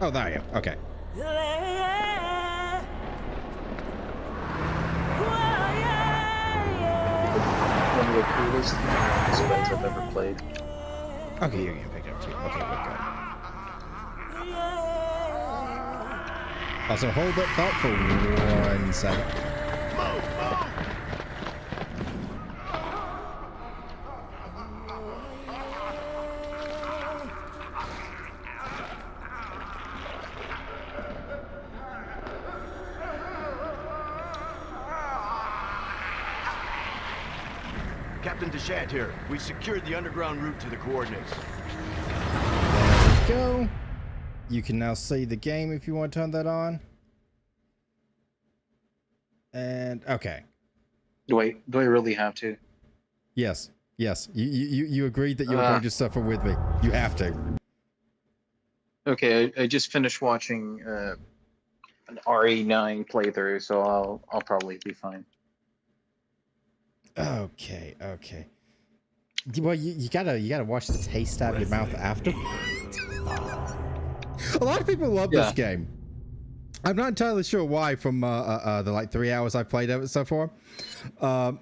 Oh, there you go. Okay. One of the coolest spells I've ever played. Okay, you're getting picked up too. Okay, good. Also, hold that thought for 1 second. Captain Deshant here. We secured the underground route to the coordinates. There we go. You can now see the game if you want to turn that on. And okay. Do I really have to? Yes. You agreed that you were going to suffer with me. You have to. Okay, I just finished watching an RE9 playthrough, so I'll probably be fine. Okay. Well, you gotta watch the taste out of your mouth after. A lot of people love this game. I'm not entirely sure why from the like 3 hours I've played of it so far. But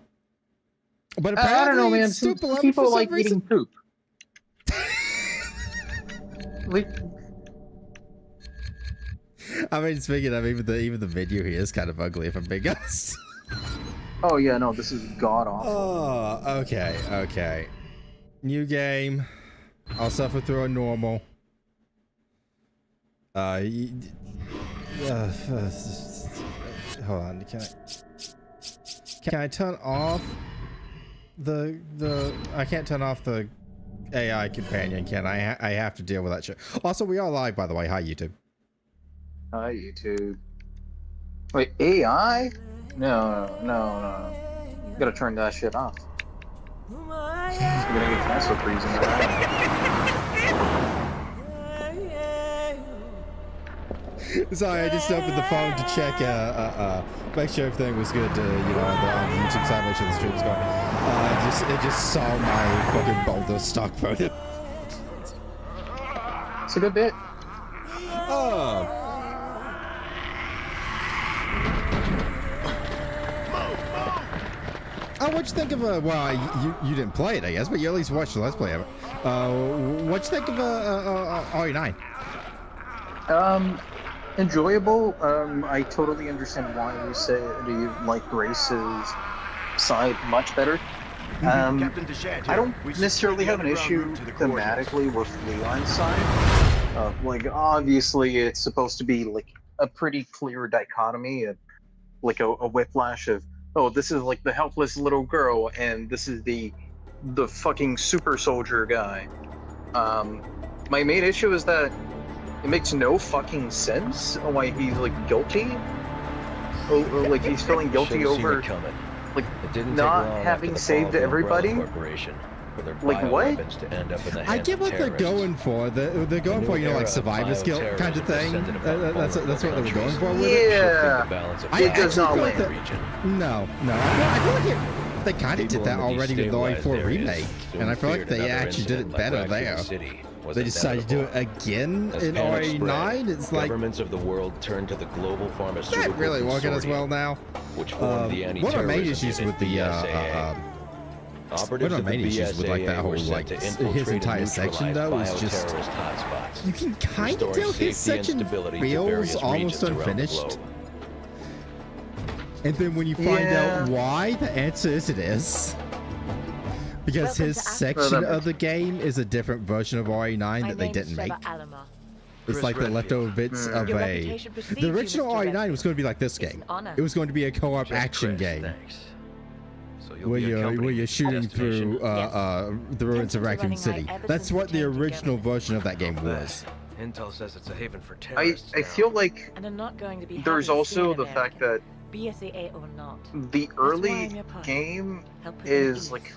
apparently I don't know, man. it's Some super lovely people for some like reason. eating poop. Like, I mean, speaking of, even the video here is kind of ugly if I'm being honest. oh yeah, no, this is god awful. Oh, okay. New game. I'll suffer through a normal. Hold on. Can I turn off the I can't turn off the AI companion, can I? I have to deal with that shit. Also, we are live, by the way. Hi, YouTube. Hi, YouTube. Wait, AI? No. You gotta turn that shit off. You're gonna get canceled for using that. Sorry, I just opened the phone to check, make sure everything was good, you know, on the YouTube side, make sure the stream was going. It just saw my fucking boulder stock photo. It's a good bit. Oh. What'd you think of well, you didn't play it, I guess, but you at least watched the Let's Play of it. What'd you think of RE9? Enjoyable. I totally understand why you say you like Grace's side much better. Captain Deshant here. I don't We necessarily have an issue thematically with Leon's side. Like, obviously, it's supposed to be like a pretty clear dichotomy of like a whiplash of, oh, this is like the helpless little girl, and this is the fucking super soldier guy. My main issue is that it makes no fucking sense why he's like guilty. Or like he's feeling guilty over like not having saved everybody. Like what? I get what they're going for. They're going for, you know, like survivor's guilt kind of thing. That's what they were going for with it. Yeah. It does not land. No. I feel like they kind of did that already with the RE4 remake, and I feel like they actually did it better there. They decided to do it again in RE9. It's like governments of the world turn to the global pharmaceutical not really working as well now. Which formed the one of my main issues with the one of my main issues with like that whole like his entire section though is just you can kind of tell his section feels almost unfinished. And then when you find out why, the answer is it is. Because his section of the game is a different version of RE9 that they didn't make. It's like the leftover bits of a... The original RE9 was going to be like this game. It was going to be a co-op action game. Where you're shooting through the ruins of Raccoon City. That's what the original version of that game was. Intel says it's a haven for terrorists. I feel like there's also the fact that the early game is like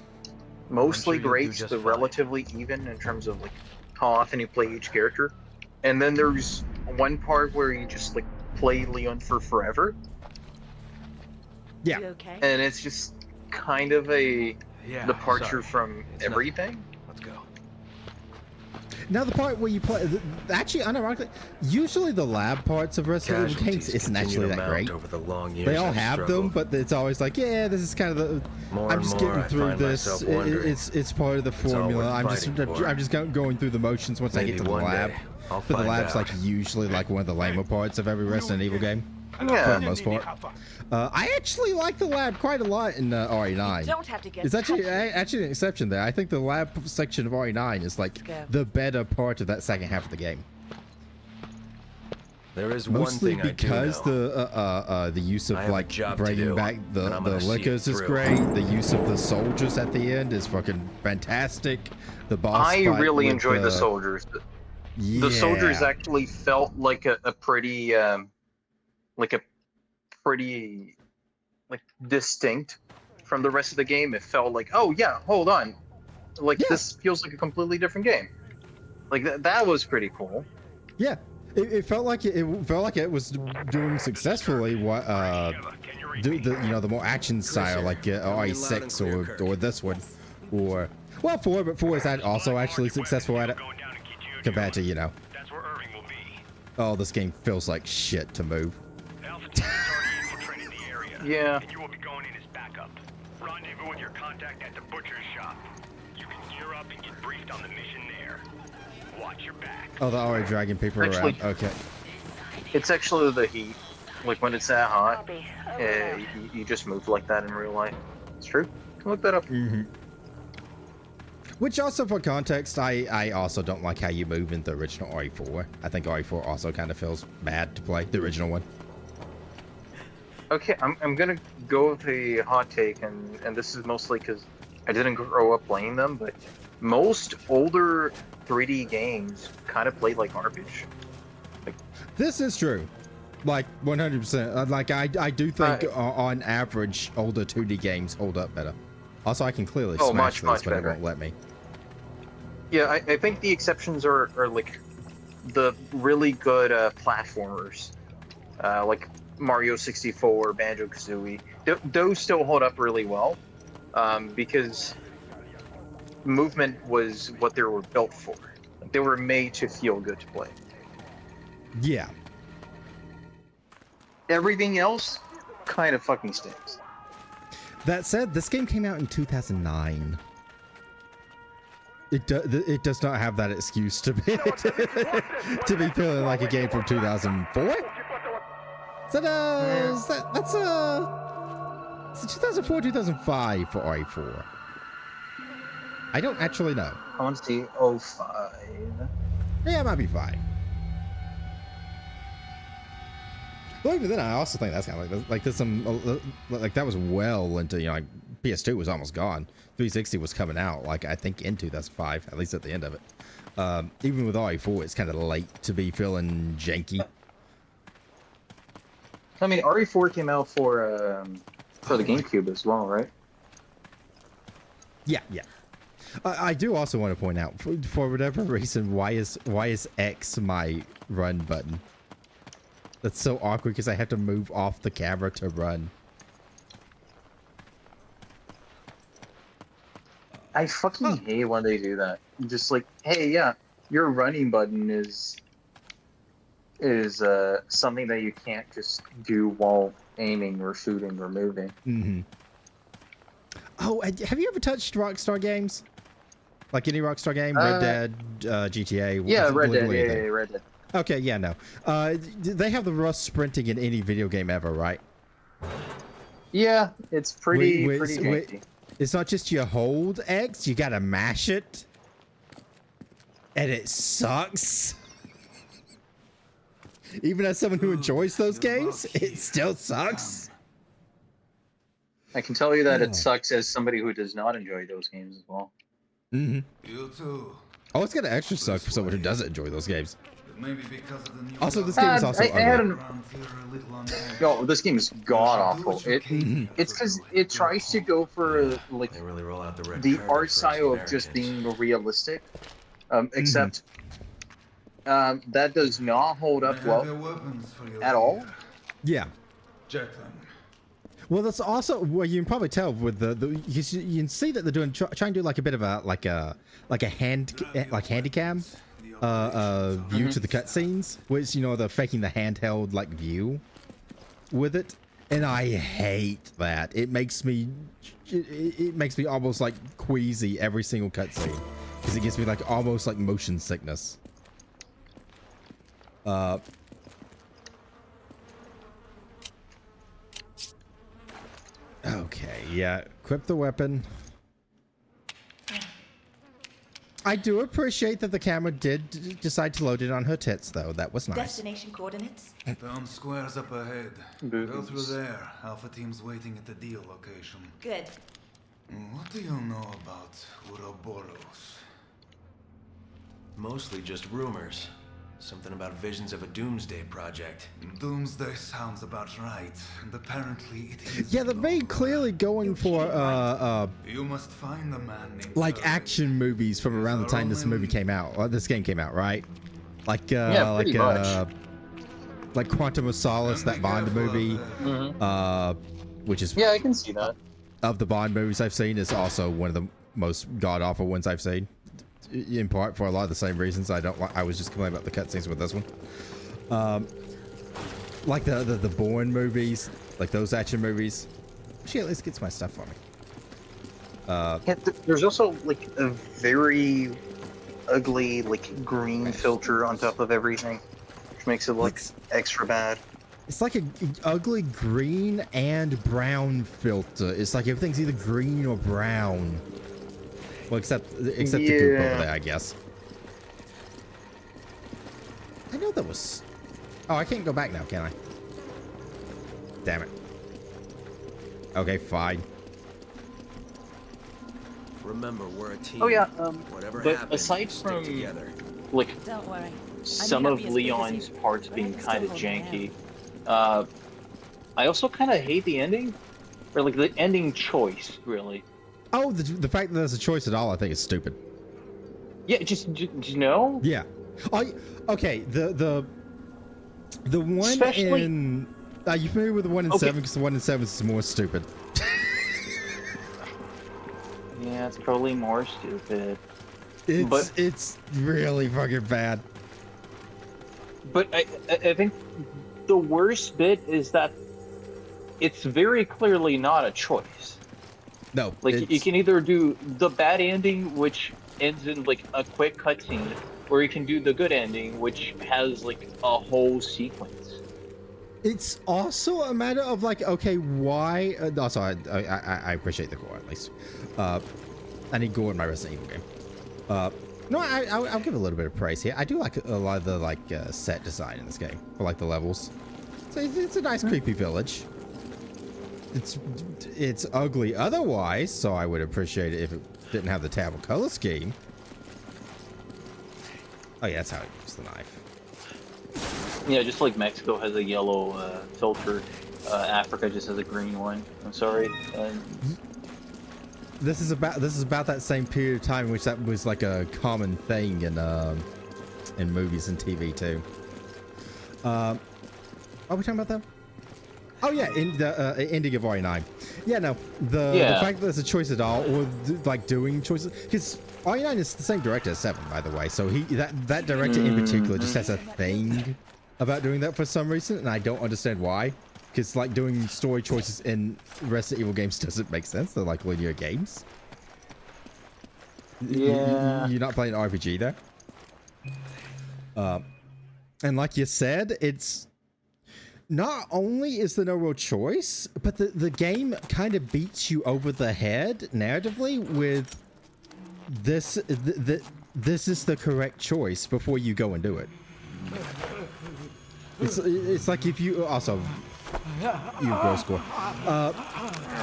mostly rates the relatively even in terms of like how often you play each character, and then there's one part where you just like play Leon for forever. Yeah, and it's just kind of a departure from everything. Let's go. Now the part where you play, actually, unironically, usually the lab parts of Resident Evil games isn't actually that great. Over the long years they all have them, but it's always like, yeah, this is kind of the. I'm just getting through this. It's part of the formula. I'm just going through the motions once I get to the lab. But the lab's like usually like one of the lamer parts of every Resident Evil game. Yeah. For the most part. I actually like the lab quite a lot in RE9. Don't have to get it's actually an exception there. I think the lab section of RE9 is like the better part of that second half of the game. There is mostly one thing because I do know. The use of like bringing do, back the liquors is great. The use of the soldiers at the end is fucking fantastic. The boss I fight really with enjoyed the soldiers. Yeah. The soldiers actually felt like a pretty distinct from the rest of the game. It felt like, oh yeah, hold on, this feels like a completely different game. Like that was pretty cool. Yeah, it felt like it was doing successfully what the more action style like RE6 or this one, or well 4, but 4 is also actually successful at it compared to oh, this game feels like shit to move. Yeah. And you will be going in as backup. Rendezvous with your contact at the butcher's shop. You can gear up and get briefed on the mission there. Watch your back. Oh, they're already dragging people around. Okay. It's actually the heat. Like when it's that hot, you just move like that in real life. It's true. You can look that up. Mm-hmm. Which also, for context, I also don't like how you move in the original RE4. I think RE4 also kind of feels bad to play, the original one. Okay, I'm gonna go with a hot take, and this is mostly because I didn't grow up playing them, but most older 3D games kind of play like garbage. This is true, like 100%. Like I do think on average older 2D games hold up better. Also, I can clearly smash this, but it won't let me. Yeah, I think the exceptions are like the really good platformers, like Mario 64, Banjo-Kazooie. Those still hold up really well, because movement was what they were built for. They were made to feel good to play. Yeah. Everything else kind of fucking stinks. That said, this game came out in 2009. It does not have that excuse to be to be feeling like a game from 2004. That's 2004, 2005 for RE4. I don't actually know. I want to see 05. Yeah, it might be 5. Well, even then, I also think that's kind of like there's some like that was well into like PS2 was almost gone. 360 was coming out like I think in 2005, at least at the end of it. Even with RE4, it's kind of late to be feeling janky. I mean, RE4 came out for the GameCube as well, right? Yeah. I do also want to point out, for whatever reason, why is X my run button? That's so awkward because I have to move off the camera to run. I fucking hate when they do that. Just like, hey, yeah, your running button is something that you can't just do while aiming or shooting or moving. Mm-hmm. Oh, have you ever touched Rockstar games? Like any Rockstar game? Red Dead, GTA? Yeah, Red Dead. Yeah, Red Dead. Okay, yeah, no. They have the rust sprinting in any video game ever, right? Yeah, it's pretty janky. It's not just you hold X, you gotta mash it. And it sucks. Even as someone who enjoys those games, it still sucks. I can tell you that it sucks as somebody who does not enjoy those games as well. Mm-hmm. You too. Oh, it's gonna extra suck for someone who doesn't enjoy those games. Maybe because of the new also, this game is also ugly. Yo, this game is god awful. It's because it tries to go for like the art style of just being realistic, except that does not hold up well at all. Yeah. Well, that's also well. You can probably tell with you can see that they're doing trying to do like a bit of a hand cam view to the cutscenes, which, you know, they're faking the handheld like view with it, and I hate that. It makes me almost like queasy every single cutscene because it gives me like almost like motion sickness. Okay, yeah, equip the weapon. I do appreciate that the camera did decide to load it on her tits, though. That was nice. Destination coordinates? Town square's up ahead. Go through there. Alpha team's waiting at the deal location. Good. What do you know about Ouroboros? Mostly just rumors. Something about visions of a doomsday project. Doomsday sounds about right, and apparently it is. Yeah, they're very clearly going for you must find a man named like action movies from around the time this movie came out, or this game came out, right? Like like Quantum of Solace, that Bond movie, which is, yeah, I can see that. Of the Bond movies I've seen, is also one of the most god-awful ones I've seen. In part for a lot of the same reasons. I was just complaining about the cutscenes with this one. Like the Bourne movies, like those action movies. She at least gets my stuff for me. Yeah, there's also like a very ugly like green filter on top of everything, which makes it look extra bad. It's like an ugly green and brown filter. It's like everything's either green or brown. Well, except the goop over there, I guess. I know that was... Oh, I can't go back now, can I? Damn it. Okay, fine. Remember, we're a team. Oh yeah, Whatever but happens, aside stick from together. like Don't worry. some of Leon's parts being kind of janky, I also kind of hate the ending, or like the ending choice, really. Oh, the fact that there's a choice at all, I think, is stupid. Yeah, just no. Yeah. Okay. The one Especially... in. Are you familiar with the one in 7? Because the one in 7 is more stupid. Yeah, it's probably more stupid. It's really fucking bad. But I think the worst bit is that it's very clearly not a choice. No, like you can either do the bad ending, which ends in like a quick cutscene, or you can do the good ending, which has like a whole sequence. It's also a matter of like, okay, why? Also, I appreciate the gore at least. I need gore in my Resident Evil game. No, I'll give a little bit of praise here. I do like a lot of the like set design in this game, for like the levels. So it's a nice creepy village. It's ugly otherwise, so I would appreciate it if it didn't have the terrible color scheme. Oh yeah, that's how I use the knife. Yeah, just like Mexico has a yellow filter, Africa just has a green one. I'm sorry. This is about that same period of time in which that was like a common thing in movies and TV too. Are we talking about that? Oh yeah, in the ending of RE9. Yeah, no, the fact that there's a choice at all, or like doing choices, because RE9 is the same director as 7, by the way. So that director in particular just has a thing about doing that for some reason, and I don't understand why. Because like doing story choices in Resident Evil games doesn't make sense. They're like linear games. Yeah. You're not playing an RPG there. And like you said, it's not only is there no real choice, but the game kind of beats you over the head narratively with this is the correct choice before you go and do it. It's like if you also you gross score.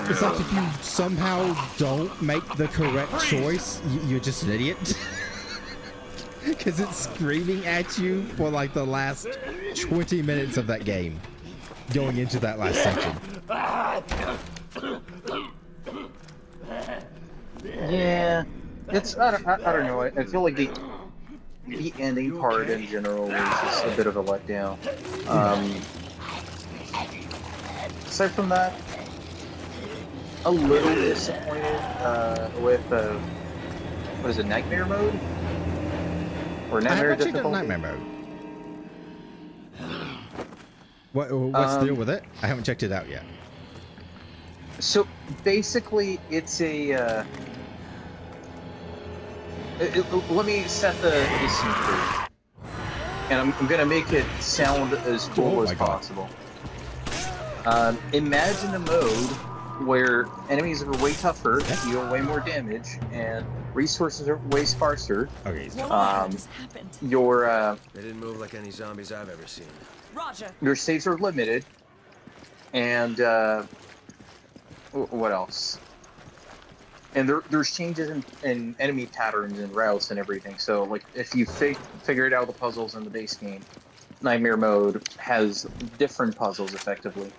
It's like if you somehow don't make the correct choice, you're just an idiot. Because it's screaming at you for like the last 20 minutes of that game, going into that last section. Yeah, it's I don't know. I feel like the ending part in general was just a bit of a letdown. Aside from that, a little disappointed with what is it, nightmare mode? Or nightmare difficulty? Nightmare mode. What's the deal with it? I haven't checked it out yet. So basically, it's a. Let me set the scene for you, and I'm gonna make it sound as cool as possible. Imagine a mode where enemies are way tougher, deal way more damage, and resources are way sparser. Okay. They didn't move like any zombies I've ever seen. Roger. Your saves are limited, and what else? And there's changes in enemy patterns and routes and everything. So, like, if you figured out the puzzles in the base game, Nightmare mode has different puzzles effectively.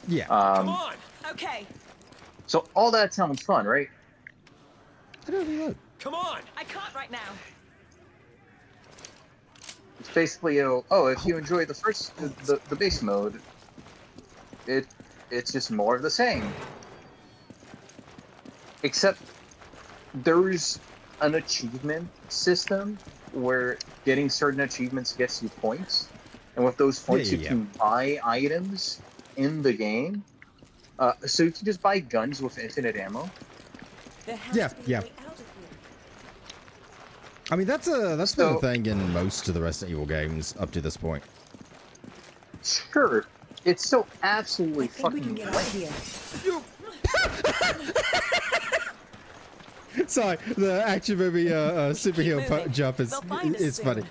Yeah. Come on. Okay. So all that sounds fun, right? I don't know. Come on. I can't right now. It's basically, if you enjoy the base mode, it's just more of the same. Except there's an achievement system where getting certain achievements gets you points, and with those points you can buy items in the game. So you can just buy guns with infinite ammo. Yeah. I mean, that's been a thing in most of the Resident Evil games up to this point. Sure, it's still absolutely fucking lame. Sorry, the action movie superhero jump is funny.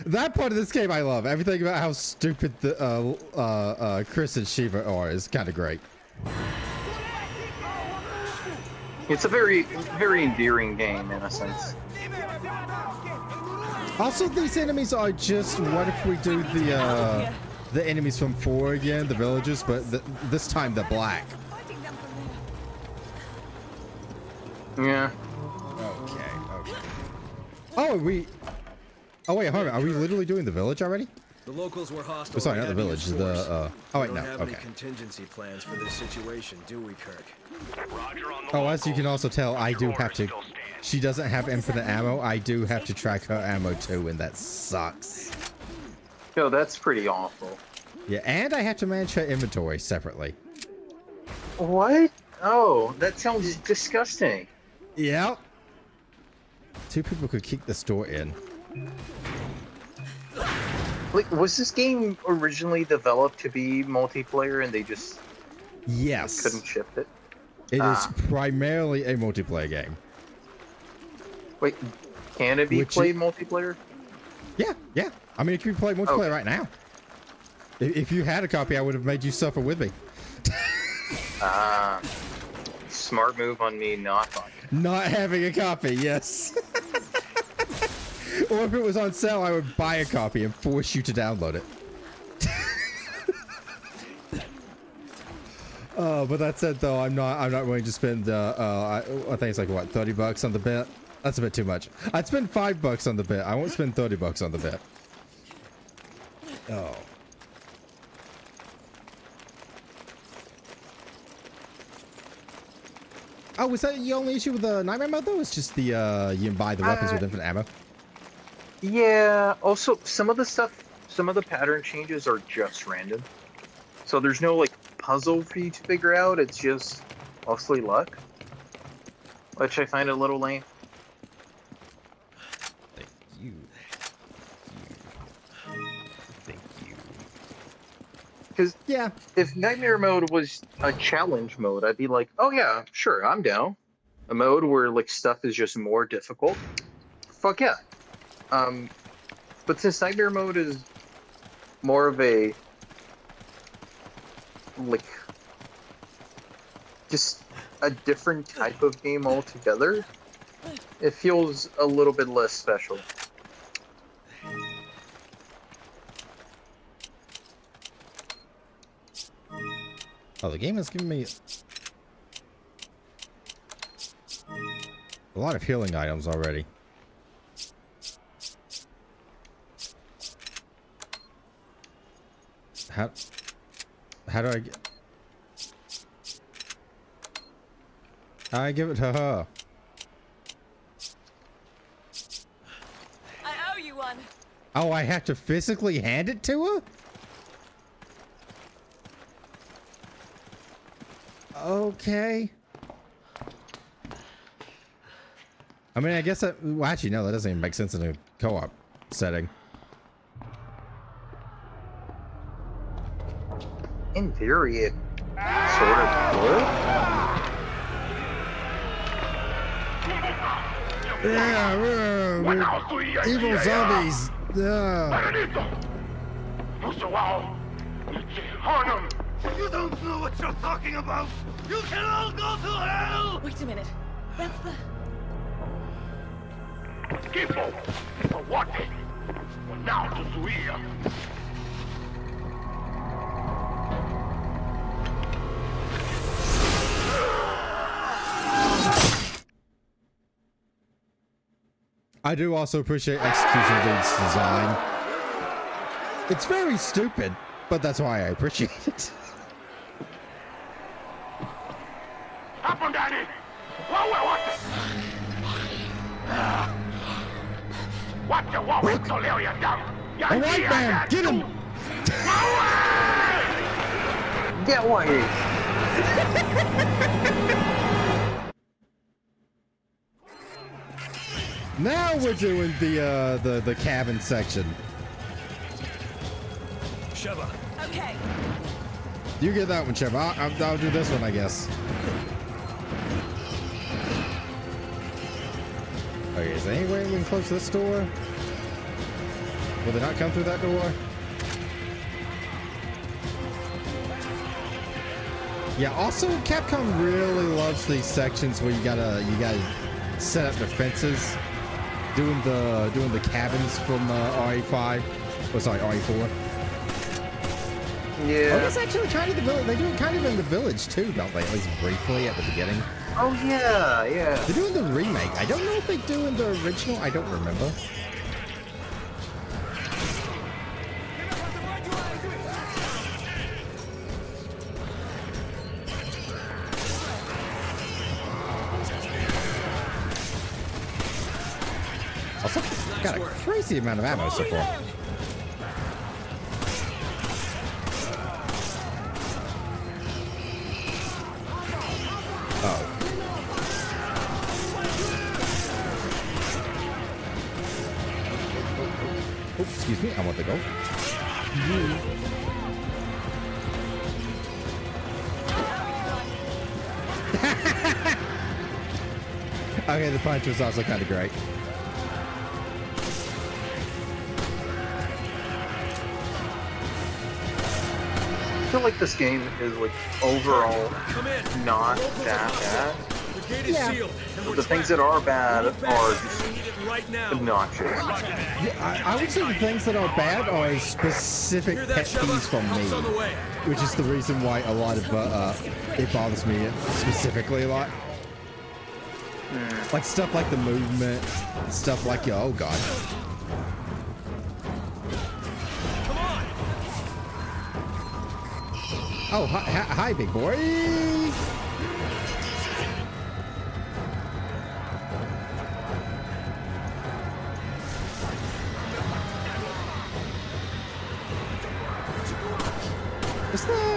That part of this game I love. Everything about how stupid the Chris and Shiva are is kind of great. It's a very, very endearing game in a sense. Also, these enemies are just, what if we do the enemies from 4 again, the villagers, but this time they're black. Yeah. Okay. Oh, wait, hold on. Are we literally doing the village already? The locals were hostile. Oh, sorry, not the village. Oh, wait, no. We don't have Okay. any contingency plans for this situation, do we, Kirk? Roger on the Oh, as you can locals. also tell, I do have to. Still stands. She doesn't have infinite ammo. I do have to track her ammo too, and that sucks. Yo, that's pretty awful. Yeah, and I have to manage her inventory separately. What? Oh, that sounds disgusting. Yep. 2 people could kick this door in. Like, was this game originally developed to be multiplayer and they just Yes. couldn't ship it? It is primarily a multiplayer game. Wait, can it be played multiplayer? Yeah. I mean, it can be played multiplayer right now. If you had a copy, I would have made you suffer with me. Smart move on me not buying it. Not having a copy, yes. Or if it was on sale, I would buy a copy and force you to download it. But that said, though, I'm not willing to spend. I think it's like what, $30 on the bet. That's a bit too much. I'd spend $5 on the bet. I won't spend $30 on the bet. Oh. Oh, was that the only issue with the Nightmare mode, though? It's just the, you can buy the weapons with infinite ammo? Yeah, also, some of the pattern changes are just random. So there's no, like, puzzle for you to figure out, it's just mostly luck. Which I find a little lame. Thank you. Because yeah, if Nightmare mode was a challenge mode, I'd be like, oh yeah, sure, I'm down. A mode where like stuff is just more difficult, fuck yeah. But since Nightmare mode is more of a like just a different type of game altogether, it feels a little bit less special. Oh, the game has given me a lot of healing items already. How do I get... I give it to her. I owe everyone. Oh, I have to physically hand it to her? Okay. I mean, I guess that... Well, actually, no, that doesn't even make sense in a co-op setting. In theory, it sort of would. Yeah, evil zombies. You don't know what you're talking about! You can all go to hell! Wait a minute. That's the... Tipo, what? Now to Zuia. I do also appreciate Execution Lead's design. It's very stupid, but that's why I appreciate it. Happen, Daddy! What? What? All right, man, get him! Get away! Now we're doing the cabin section. Sheva. Okay. You get that one, Sheva. I'll do this one, I guess. Okay, is there any way we can close this door? Will they not come through that door? Yeah, also Capcom really loves these sections where you gotta set up defenses. Doing the cabins from RE5. Oh, sorry, RE4. Yeah. Oh, that's actually kind of the village. They do it kind of in the village too, don't they? At least briefly at the beginning. Oh yeah, yeah. They're doing the remake. I don't know if they do in the original. I don't remember. Also, got a crazy amount of ammo so far. Oh. Oh, excuse me, I want to go. Okay, the punch was also kind of great. I feel like this game is like overall not that bad. Yeah. But the things that are bad are just obnoxious. Yeah, I would say the things that are bad are specific pet peeves from me, which is the reason why a lot of it bothers me specifically a lot. Like stuff like the movement, stuff like oh god. Oh, hi, big boy.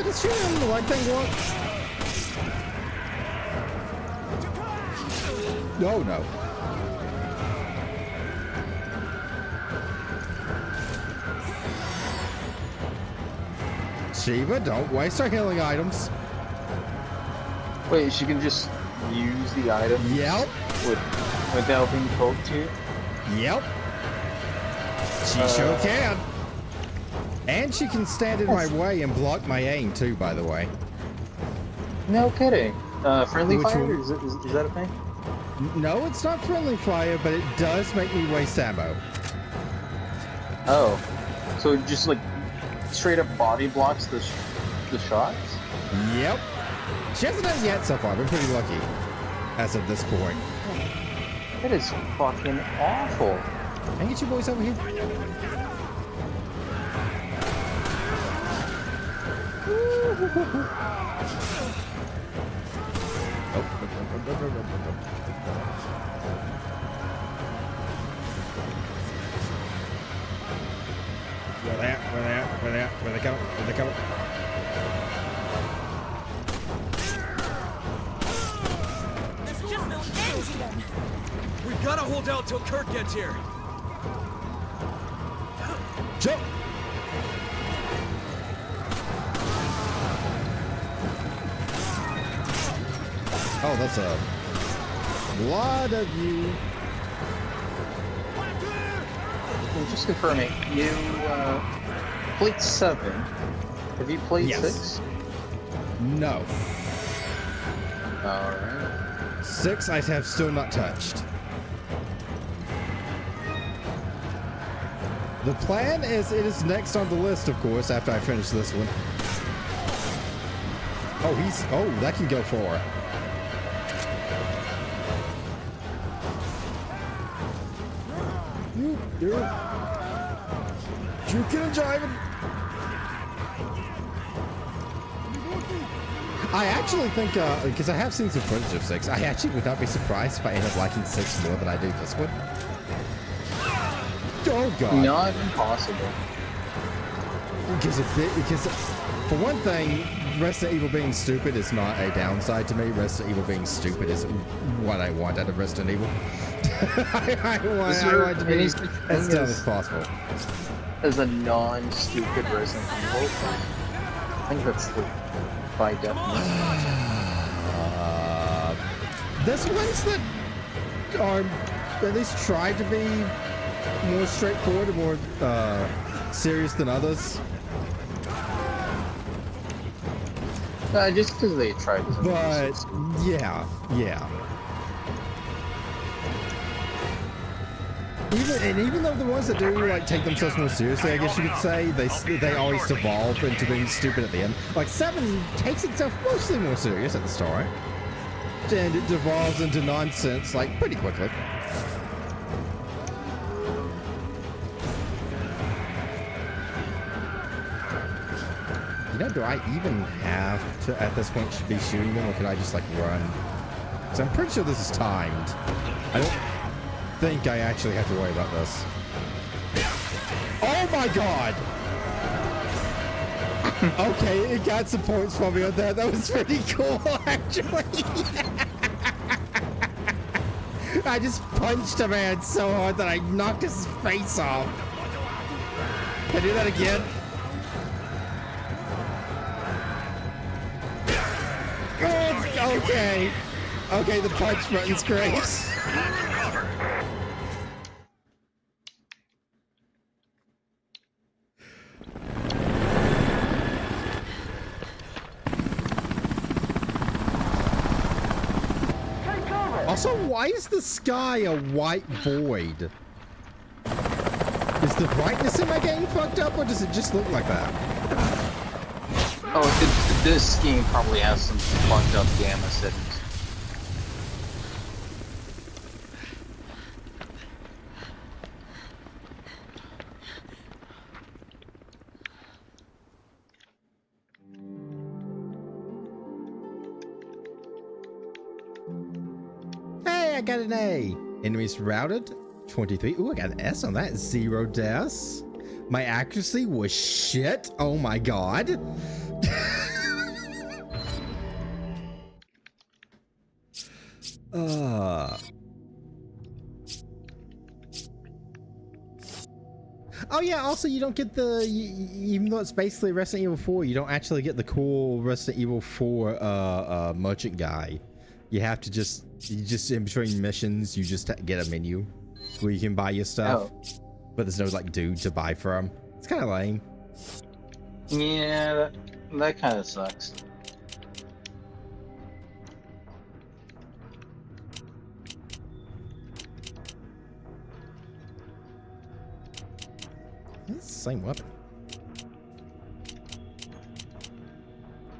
Does shooting on the leg thing work? No, no. Shiva, don't waste our healing items. Wait, she can just use the item? Yep. Without being poked to? Yep. She sure can. And she can stand in my way and block my aim too, by the way. No kidding. Friendly fire? Is that a thing? No, it's not friendly fire, but it does make me waste ammo. Oh. So it just like straight up body blocks the shots? Yep. She hasn't done it yet so far. I've been pretty lucky as of this point. That is fucking awful. Can I get you boys over here? they're coming. They're coming. There's just no end to them. We gotta hold out till Kurt gets here. Jump! Oh, that's a lot of you. Well, just confirming, you played 7. Have you played 6? No. Alright. 6 I have still not touched. The plan is it is next on the list, of course, after I finish this one. Oh, that can go far. Juking and jiving. I actually think, because I have seen some footage of 6, I actually would not be surprised if I end up liking 6 more than I do this one. Oh god. Not impossible. Because for one thing, Resident Evil being stupid is not a downside to me. Resident Evil being stupid is what I want out of Resident Evil. I want to be as dumb as possible. As a non-stupid Resident Evil, I think that's the by definition. There's ones that are at least try to be more straightforward and more serious than others. Just because they tried. But yeah. Even though the ones that do like take themselves more seriously, I guess you could say, they always devolve into being stupid at the end. Like 7 takes itself mostly more serious at the start, and it devolves into nonsense like pretty quickly. You know, do I even have to at this point be shooting them, or can I just like run? Because I'm pretty sure this is timed. I don't think I actually have to worry about this. Oh my god! Okay, it got some points for me on that. That was pretty cool, actually. I just punched a man so hard that I knocked his face off. Can I do that again? Oh, okay. Okay, the punch button's great. Also, why is the sky a white void? Is the brightness in my game fucked up, or does it just look like that? Oh, this game probably has some fucked up gamma settings. Hey, I got an A. Enemies routed. 23. Ooh, I got an S on that. 0 deaths. My accuracy was shit. Oh my god. Oh yeah, also you don't get the, even though it's basically Resident Evil 4, you don't actually get the cool Resident Evil 4 merchant guy. You have to just in between missions, you just get a menu where you can buy your stuff. Oh. But there's no like dude to buy from. It's kind of lame. Yeah, that kind of sucks. It's the same weapon.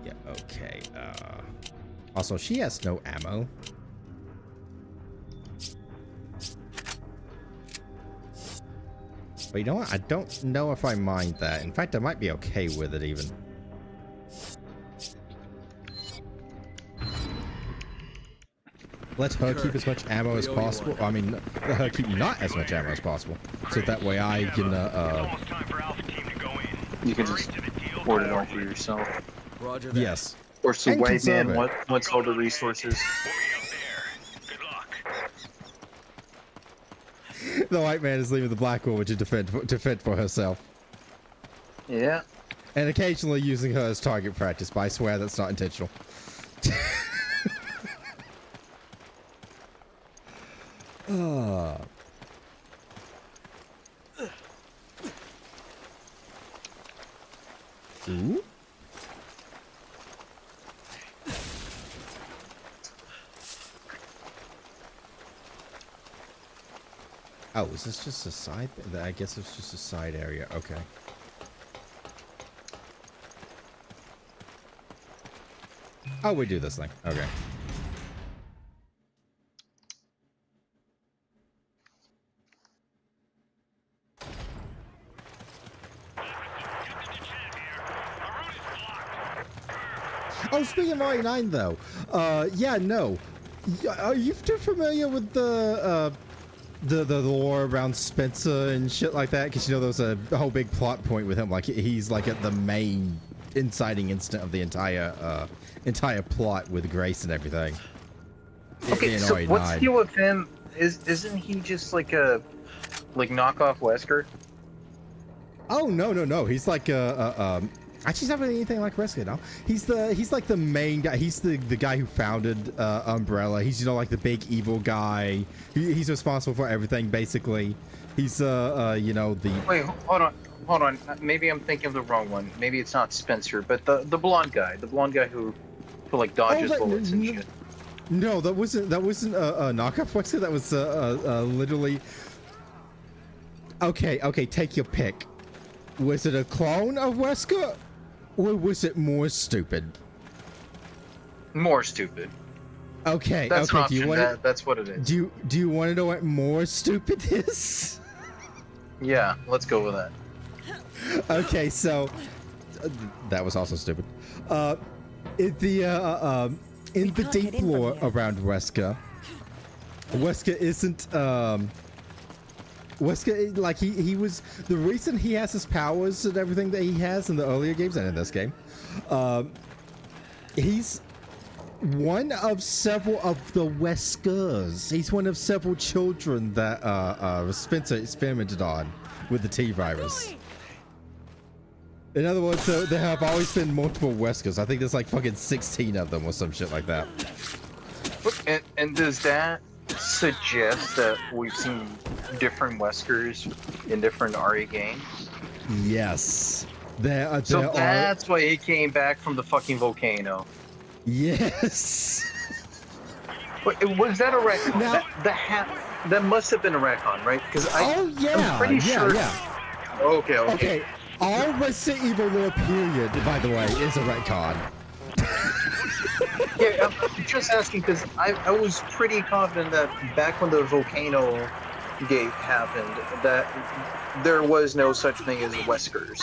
Yeah, okay. Also, she has no ammo. But you know what? I don't know if I mind that. In fact, I might be okay with it even. Let her keep as much ammo as possible. I mean, let her keep not as much ammo as possible. So that way I can, you can just export it all for yourself. Roger that. Yes. Or so And white man conserve wants all the resources. The white man is leaving the black woman to defend for herself. Yeah. And occasionally using her as target practice, but I swear that's not intentional. Ooh? Oh, is this just a side? I guess it's just a side area. Okay. Oh, we do this thing. Okay. Oh, speaking of RE9 though, yeah, no. Are you too familiar with the lore around Spencer and shit like that? Because you know there was a whole big plot point with him, like he's like at the main inciting incident of the entire plot with Grace and everything. Okay, so what's the deal with him? Isn't he just like a knockoff Wesker? Oh no, he's like actually he's not really anything like Wesker now. He's like the main guy. He's the guy who founded Umbrella. He's, you know, like the big evil guy. He's responsible for everything basically. He's you know, the Wait, hold on. Maybe I'm thinking of the wrong one. Maybe it's not Spencer, but the blonde guy who like dodges bullets and shit. No, that wasn't a knockoff Wesker. That was literally. Okay, take your pick. Was it a clone of Wesker, or was it more stupid? More stupid. Okay, that's okay. Do you want that's what it is. Do you want to know what more stupid is? Yeah, let's go with that. Okay, so that was also stupid. In the deep lore around Wesker isn't Wesker, like he was the reason he has his powers and everything that he has in the earlier games and in this game. He's one of several of the Weskers. He's one of several children that Spencer experimented on with the T virus. In other words, there have always been multiple Weskers. I think there's like fucking 16 of them or some shit like that. And does that suggest that we've seen different Weskers in different RE games? Yes. So that's why he came back from the fucking volcano. Yes. Was that a retcon? Now, that must have been a retcon, right? Because I'm pretty sure. Yeah. Okay. All Resident Evil lore period, by the way, is a retcon. Yeah, I'm just asking because I was pretty confident that back when the volcano gate happened, that there was no such thing as Weskers.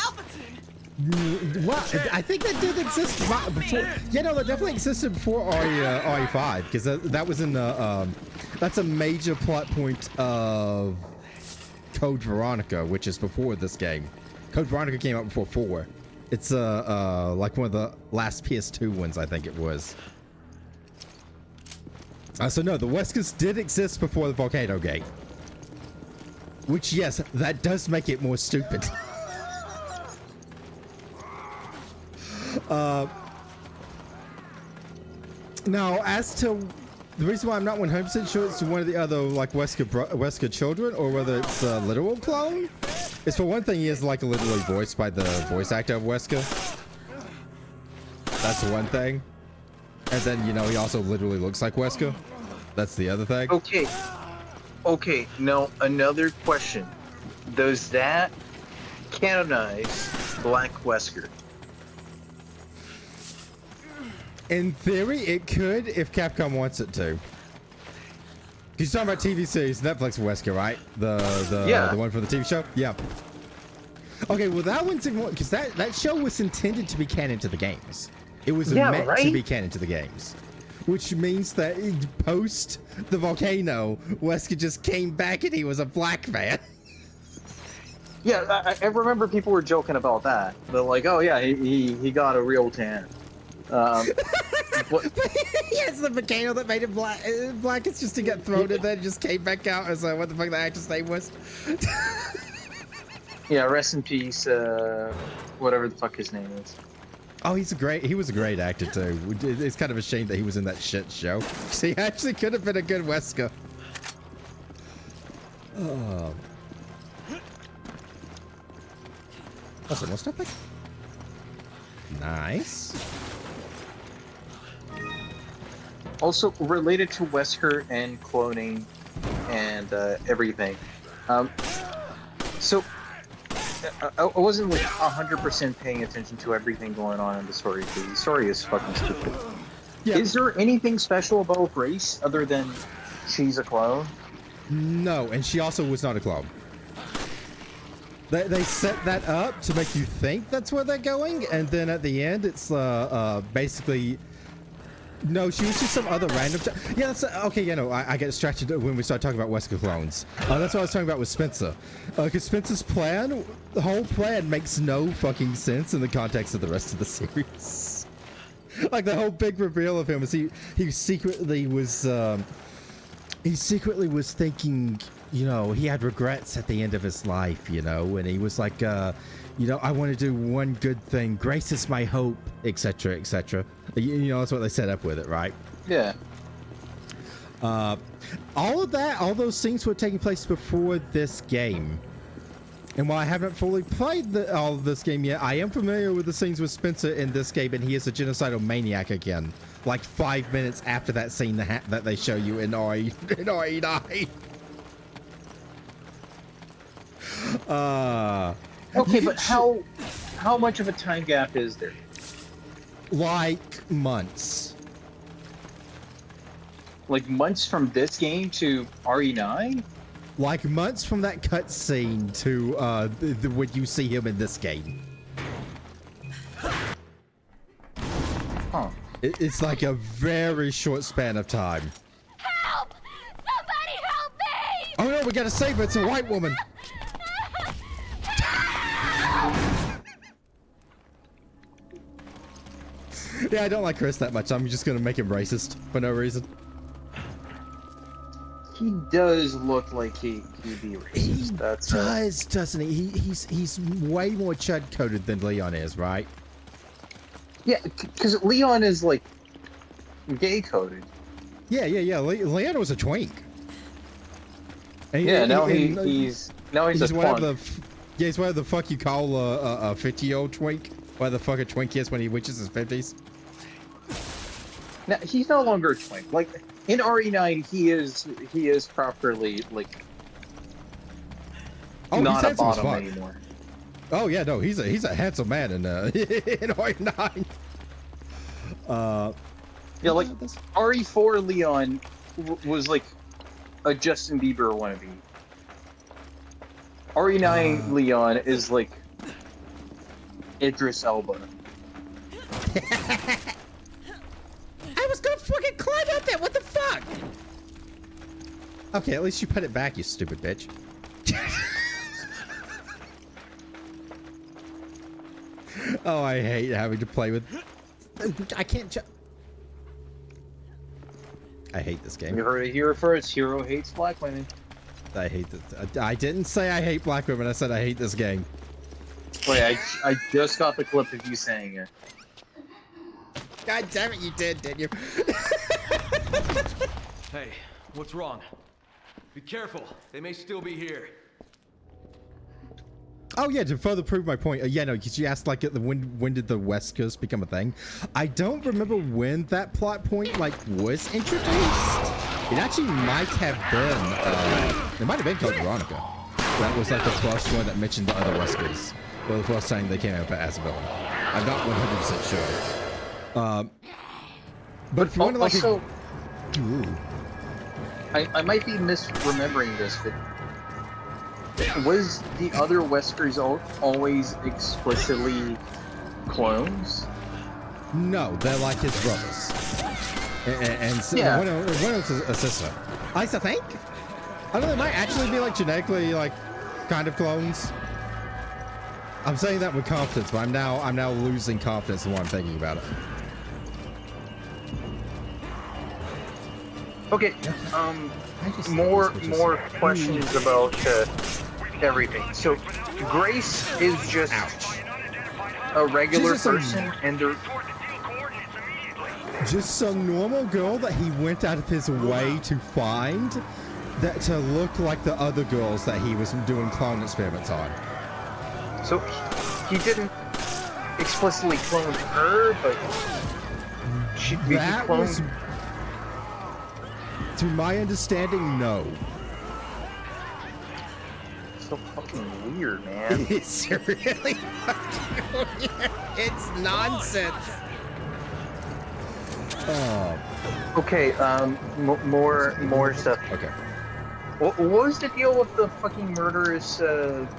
Well, I think that did exist before. Yeah, no, that definitely existed before RE5, because that was in the that's a major plot point of Code Veronica, which is before this game. Code Veronica came out before 4. It's like one of the last PS2 ones, I think it was. So no, the Weskers did exist before the Volcano Gate. Which, yes, that does make it more stupid. Now, as to the reason why I'm not 100% sure it's one of the other like Wesker children, or whether it's a literal clone, is for one thing he is like literally voiced by the voice actor of Wesker. That's one thing. And then, you know, he also literally looks like Wesker. That's the other thing. Okay, now another question. Does that canonize Black Wesker? In theory, it could if Capcom wants it to. You're talking about TV series, Netflix Wesker, right? The one for the TV show? Yeah. Okay, well that one's because that show was intended to be canon to the games. It was meant to be canon to the games. Which means that post the volcano, Wesker just came back and he was a black man. Yeah, I remember people were joking about that. They're like, "Oh yeah, he got a real tan." Yes, the volcano that made it black. Black is just to get thrown in there and just came back out as what the fuck the actor's name was. Yeah, rest in peace. Whatever the fuck his name is. Oh, he was a great actor too. It's kind of a shame that he was in that shit show. So he actually could have been a good Wesker. Oh. That's a most epic. Nice. Also related to Wesker and cloning and everything. So I wasn't like 100% paying attention to everything going on in the story because the story is fucking stupid. Yeah. Is there anything special about Grace other than she's a clone? No, and she also was not a clone. They set that up to make you think that's where they're going, and then at the end, it's basically... No, she was just some other random... Yeah, that's... Okay, you know, I get distracted when we start talking about Wesker clones. That's what I was talking about with Spencer. Because Spencer's plan, the whole plan makes no fucking sense in the context of the rest of the series. Like, the whole big reveal of him is he secretly was... he secretly was thinking... You know, he had regrets at the end of his life, you know, and he was like, you know, I want to do one good thing. Grace is my hope, etc., etc. You know, that's what they set up with it, right? Yeah. All of that, all those things were taking place before this game. And while I haven't fully played all of this game yet, I am familiar with the scenes with Spencer in this game, and he is a genocidal maniac again. Like 5 minutes after that scene that they show you in RE9. Okay, but how much of a time gap is there? Like months. Like months from this game to RE9? Like months from that cutscene to when you see him in this game. Huh. It's like a very short span of time. Help! Somebody help me! Oh no, we gotta save her. It's a white woman. Yeah, I don't like Chris that much. I'm just gonna make him racist for no reason. He does look like he'd be racist. He doesn't he? He's way more chud-coded than Leon is, right? Yeah, because Leon is like gay-coded. Yeah. Leon was a twink. And now he's a twink. He's whatever the fuck you call a 50-year-old twink. Why the fuck a twink is when he reaches his 50s. Now he's no longer a twink. Like in RE9, he is properly like not a bottom anymore. Oh yeah, no, he's a handsome man in RE9. Yeah, like RE4 Leon was like a Justin Bieber wannabe. RE9 Leon is like Idris Elba. I was gonna fucking climb up there. What the fuck? Okay, at least you put it back, you stupid bitch. Oh, I hate having to play with. I can't. I hate this game. You heard it here first. Hero hates black women. I hate this. I didn't say I hate black women. I said I hate this game. Wait, I just got the clip of you saying it. God damn it, you didn't you? Hey, what's wrong? Be careful. They may still be here. Oh yeah, to further prove my point, yeah, no, because you asked like when did the Weskers become a thing? I don't remember when that plot point like was introduced. It actually might have been. It might have been called Veronica. That was like the first one that mentioned the other Weskers. Well, the first time they came out as a villain. I'm not 100% sure. But if you want to like also, I might be misremembering this, but was the other Weskers always explicitly clones? No, they're like his brothers. And so Yeah. one of them's a sister. I think. I don't know, they might actually be like genetically like kind of clones. I'm saying that with confidence, but I'm now losing confidence in what I'm thinking about it. Okay, more questions about everything. So, Grace is just a regular person, and they're just some normal girl that he went out of his way to find, that to look like the other girls that he was doing clone experiments on. So he didn't explicitly clone her, but he cloned. To my understanding, no. So fucking weird, man. It's really fucking weird. It's nonsense. Oh. Okay, more stuff. Okay. What was the deal with the fucking murderous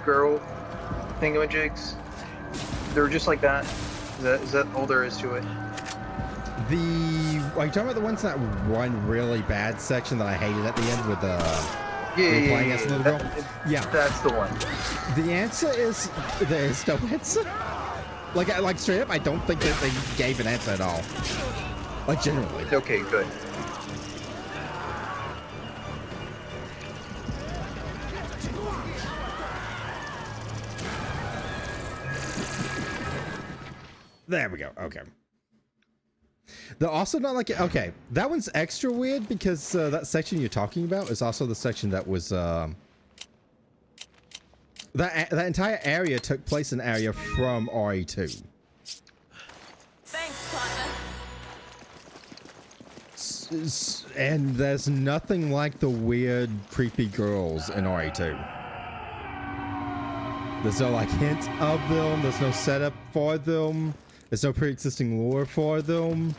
girl thingamajigs? They're just like that? Is that all there is to it? Are you talking about the ones that one really bad section that I hated at the end with playing as a little girl? Yeah. That's the one. The answer is there is no answer. Like straight up, I don't think that they gave an answer at all. Like generally. Okay, good. There we go. Okay. They're also not like, okay, that one's extra weird because that section you're talking about is also the section that was that entire area took place in an area from RE2. Thanks, partner. And there's nothing like the weird, creepy girls in RE2. There's no like hint of them. There's no setup for them. There's no pre-existing lore for them.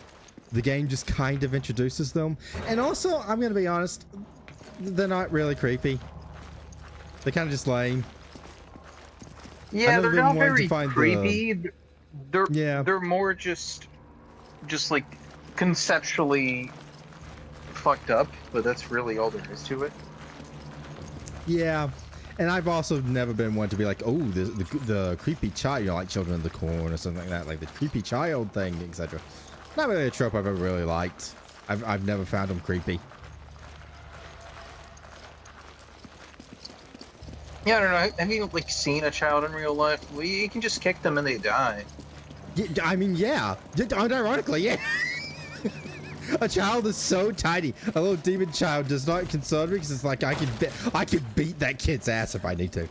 The game just kind of introduces them. And also, I'm going to be honest, they're not really creepy. They're kind of just lame. Yeah, they're not very creepy. They're more just like conceptually fucked up, but that's really all there is to it. Yeah. And I've also never been one to be like, oh, the creepy child, you know, like Children of the Corn or something like that, like the creepy child thing, etc. Not really a trope I've ever really liked. I've never found them creepy. Yeah, I don't know. Have you like seen a child in real life? Well, you can just kick them and they die. Yeah, I mean, yeah. Ironically, yeah. A child is so tiny. A little demon child does not concern me because it's like I can beat that kid's ass if I need to.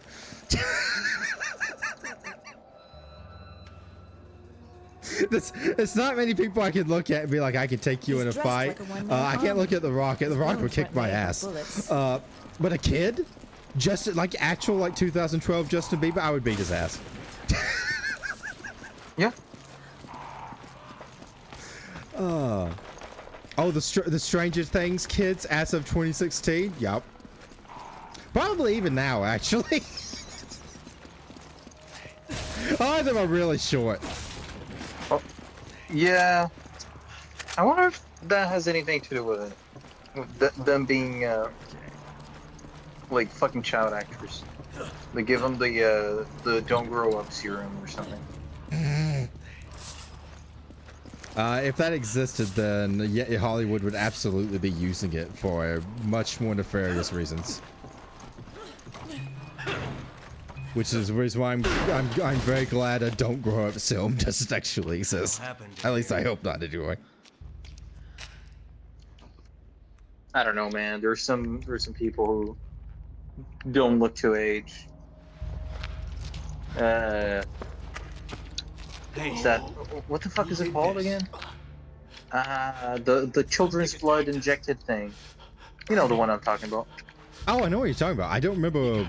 It's not many people I can look at and be like, I can take you in a fight. I can't look at the Rocket. The Rocket would kick my ass. But a kid, just like actual like 2012 Justin Bieber, I would beat his ass. Yeah. Oh, the Stranger Things kids as of 2016? Yup. Probably even now, actually. All of them are really short. Oh, yeah. I wonder if that has anything to do with it. Them being, like, fucking child actors. They give them the don't grow up serum or something. If that existed, then yeah, Hollywood would absolutely be using it for much more nefarious reasons. Which is the reason why I'm very glad a Don't Grow Up film doesn't actually exist. At least I hope not, anyway. I don't know, man. There's some people who don't look to age. Is that what the fuck is it called again? The children's blood injected thing. You know the one I'm talking about. Oh, I know what you're talking about. I don't remember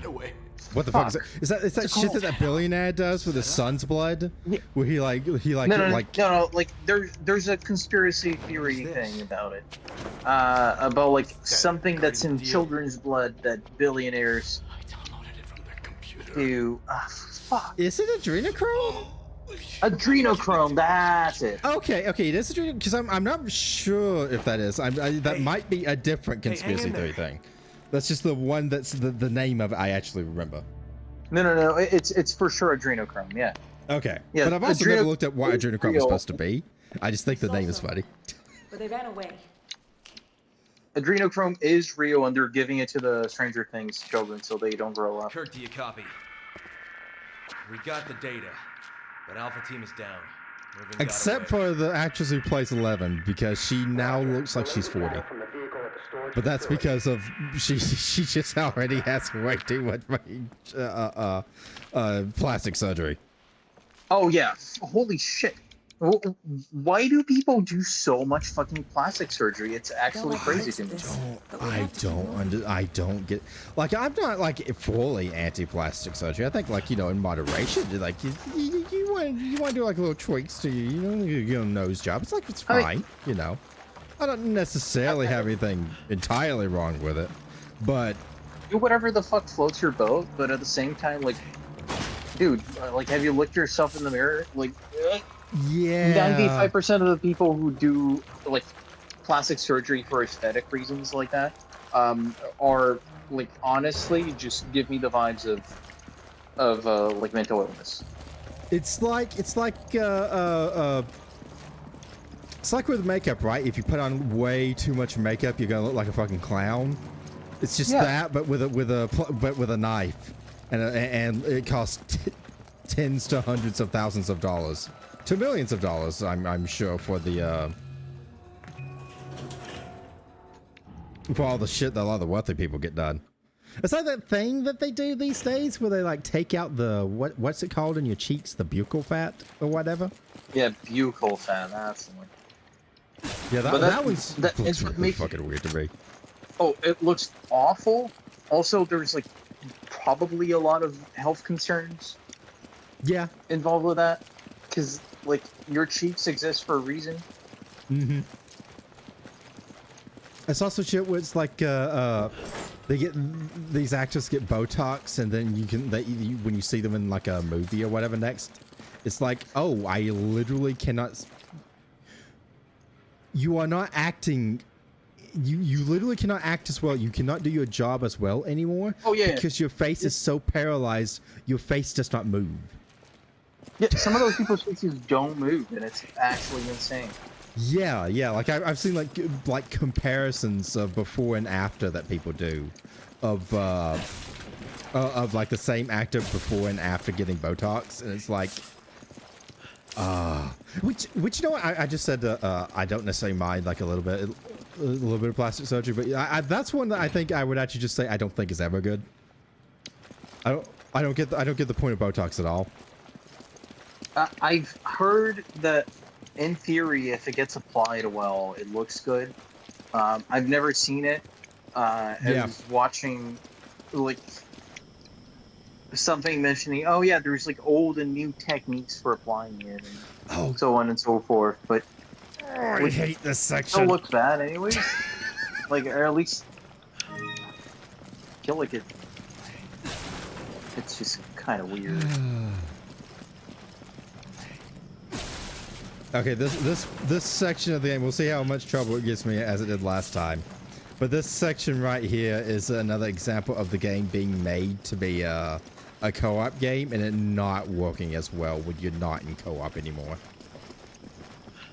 what the fuck is it. Is that shit that billionaire does with his son's blood? Yeah. Where he like no, like there's a conspiracy theory thing about it. About like something that's in children's blood that billionaires do. Fuck. Is it adrenochrome? Adrenochrome, that's it. Okay, it is adrenochrome because I'm not sure if that is. That might be a different conspiracy theory thing. That's just the one that's the name of it I actually remember. No. It's for sure adrenochrome. Yeah. Okay. Yeah, But I've also never looked at what adrenochrome is supposed to be. I just think the name is funny. But they ran away. Adrenochrome is real, and they're giving it to the Stranger Things children so they don't grow up. Kirk, do you copy? We got the data, but Alpha Team is down. Except for the actress who plays 11, because she now looks like she's 40. But that's because of she just already has way too much plastic surgery. Oh yeah, holy shit! Why do people do so much fucking plastic surgery? It's actually crazy to me. I don't get. Like, I'm not like fully anti-plastic surgery. I think, like, you know, in moderation, like you want to do like little tweaks to your nose job. It's like it's fine, you know. I don't necessarily have anything entirely wrong with it, but do whatever the fuck floats your boat. But at the same time, like, dude, like, have you looked yourself in the mirror? Like, yeah, 95% of the people who do like plastic surgery for aesthetic reasons like that are like, honestly, just give me the vibes of like mental illness. It's like with makeup, right? If you put on way too much makeup, you're gonna look like a fucking clown. It's just that, but with a knife, and it costs tens to hundreds of thousands of dollars to millions of dollars. I'm sure for all the shit that a lot of the wealthy people get done. It's like that thing that they do these days where they like take out the what's it called in your cheeks, the buccal fat or whatever. Yeah, buccal fat. That's the one. Yeah, that looks really fucking weird to me. Oh, it looks awful. Also, there's like probably a lot of health concerns. Yeah, involved with that, because like your cheeks exist for a reason. Mm-hmm. It's also shit where it's like these actors get Botox, and then when you see them in like a movie or whatever next, it's like, oh, I literally cannot. You are not acting. You literally cannot act as well. You cannot do your job as well anymore. Oh yeah, because your face is so paralyzed. Your face does not move. Yeah, some of those people's faces don't move, and it's actually insane. Yeah. Like I've seen like comparisons of before and after that people do, of like the same actor before and after getting Botox, and it's like, which you know what, I just said I don't necessarily mind like a little bit of plastic surgery, but that's one that I think I would actually just say I don't think is ever good. I don't get the point of Botox at all. I've heard that in theory, if it gets applied well, it looks good. I've never seen it. I was watching like something mentioning, oh yeah, there's like old and new techniques for applying it, and so on and so forth. But I hate this section. It still looks bad, anyways. Like, or at least feel like it. It's just kind of weird. Okay, this section of the game, we'll see how much trouble it gives me as it did last time. But this section right here is another example of the game being made to be a co-op game, and it not working as well when you're not in co-op anymore.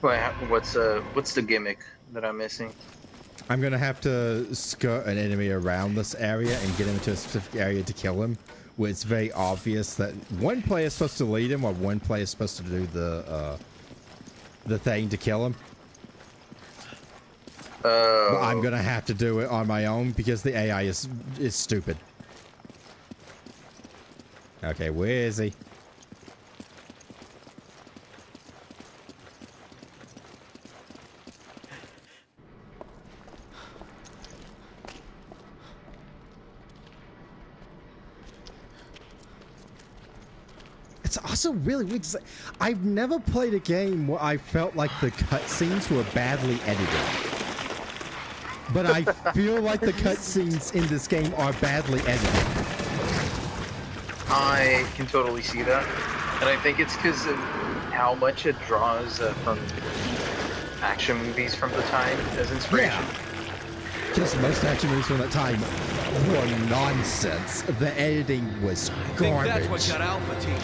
What's the gimmick that I'm missing? I'm gonna have to skirt an enemy around this area and get him to a specific area to kill him, where it's very obvious that one player is supposed to lead him, while one player is supposed to do the thing to kill him. But I'm gonna have to do it on my own because the AI is stupid. Okay, where is he? It's also really weird to say. I've never played a game where I felt like the cutscenes were badly edited. But I feel like the cutscenes in this game are badly edited. I can totally see that. And I think it's because of how much it draws from action movies from the time as inspiration. Just most action movies from that time were nonsense. The editing was I think that's what garbage. got Alpha Team.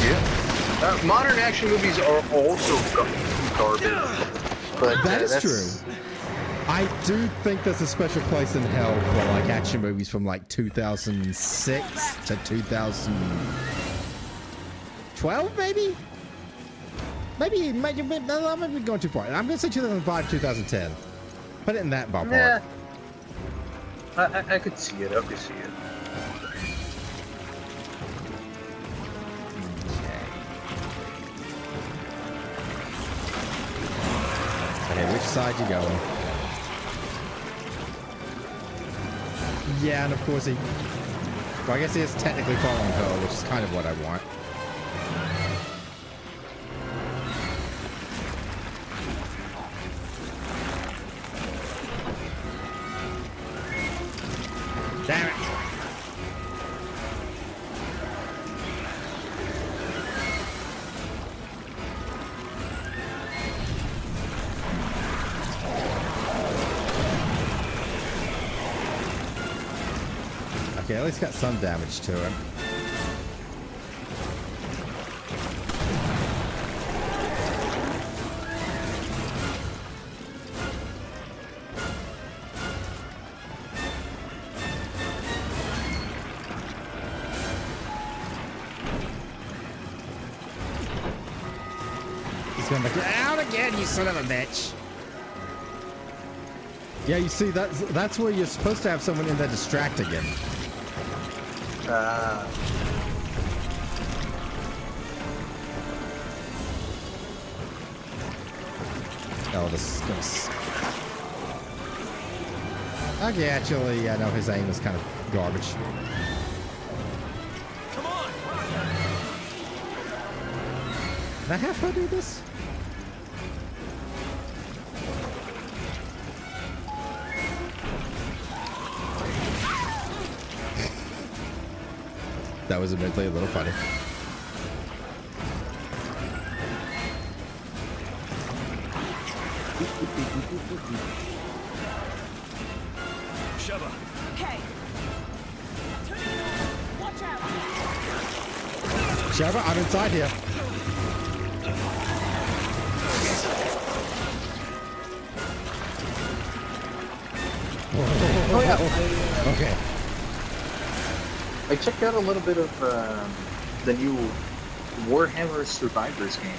Yeah. Modern action movies are also garbage. But That is that's true. I do think there's a special place in hell for like action movies from like 2006 to 2012, maybe? Maybe I'm going too far. I'm gonna say 2005, 2010. Put it in that ballpark. Yeah. I could see it. I could see it. Okay, which side you going? Yeah, and of course he... Well, I guess he is technically following her, which is kind of what I want. Damn it! Okay, at least got some damage to him. He's gonna get out again, you son of a bitch! Yeah, you see, that's where you're supposed to have someone in there distracting him. Oh, this is... Okay, actually, I know his aim is kind of garbage. Come on! Can I have her do this? That was admittedly a little funny. Sheva. Hey. Watch out. Sheva, I'm inside here. Oh yeah. Okay. I checked out a little bit of the new Warhammer Survivors game.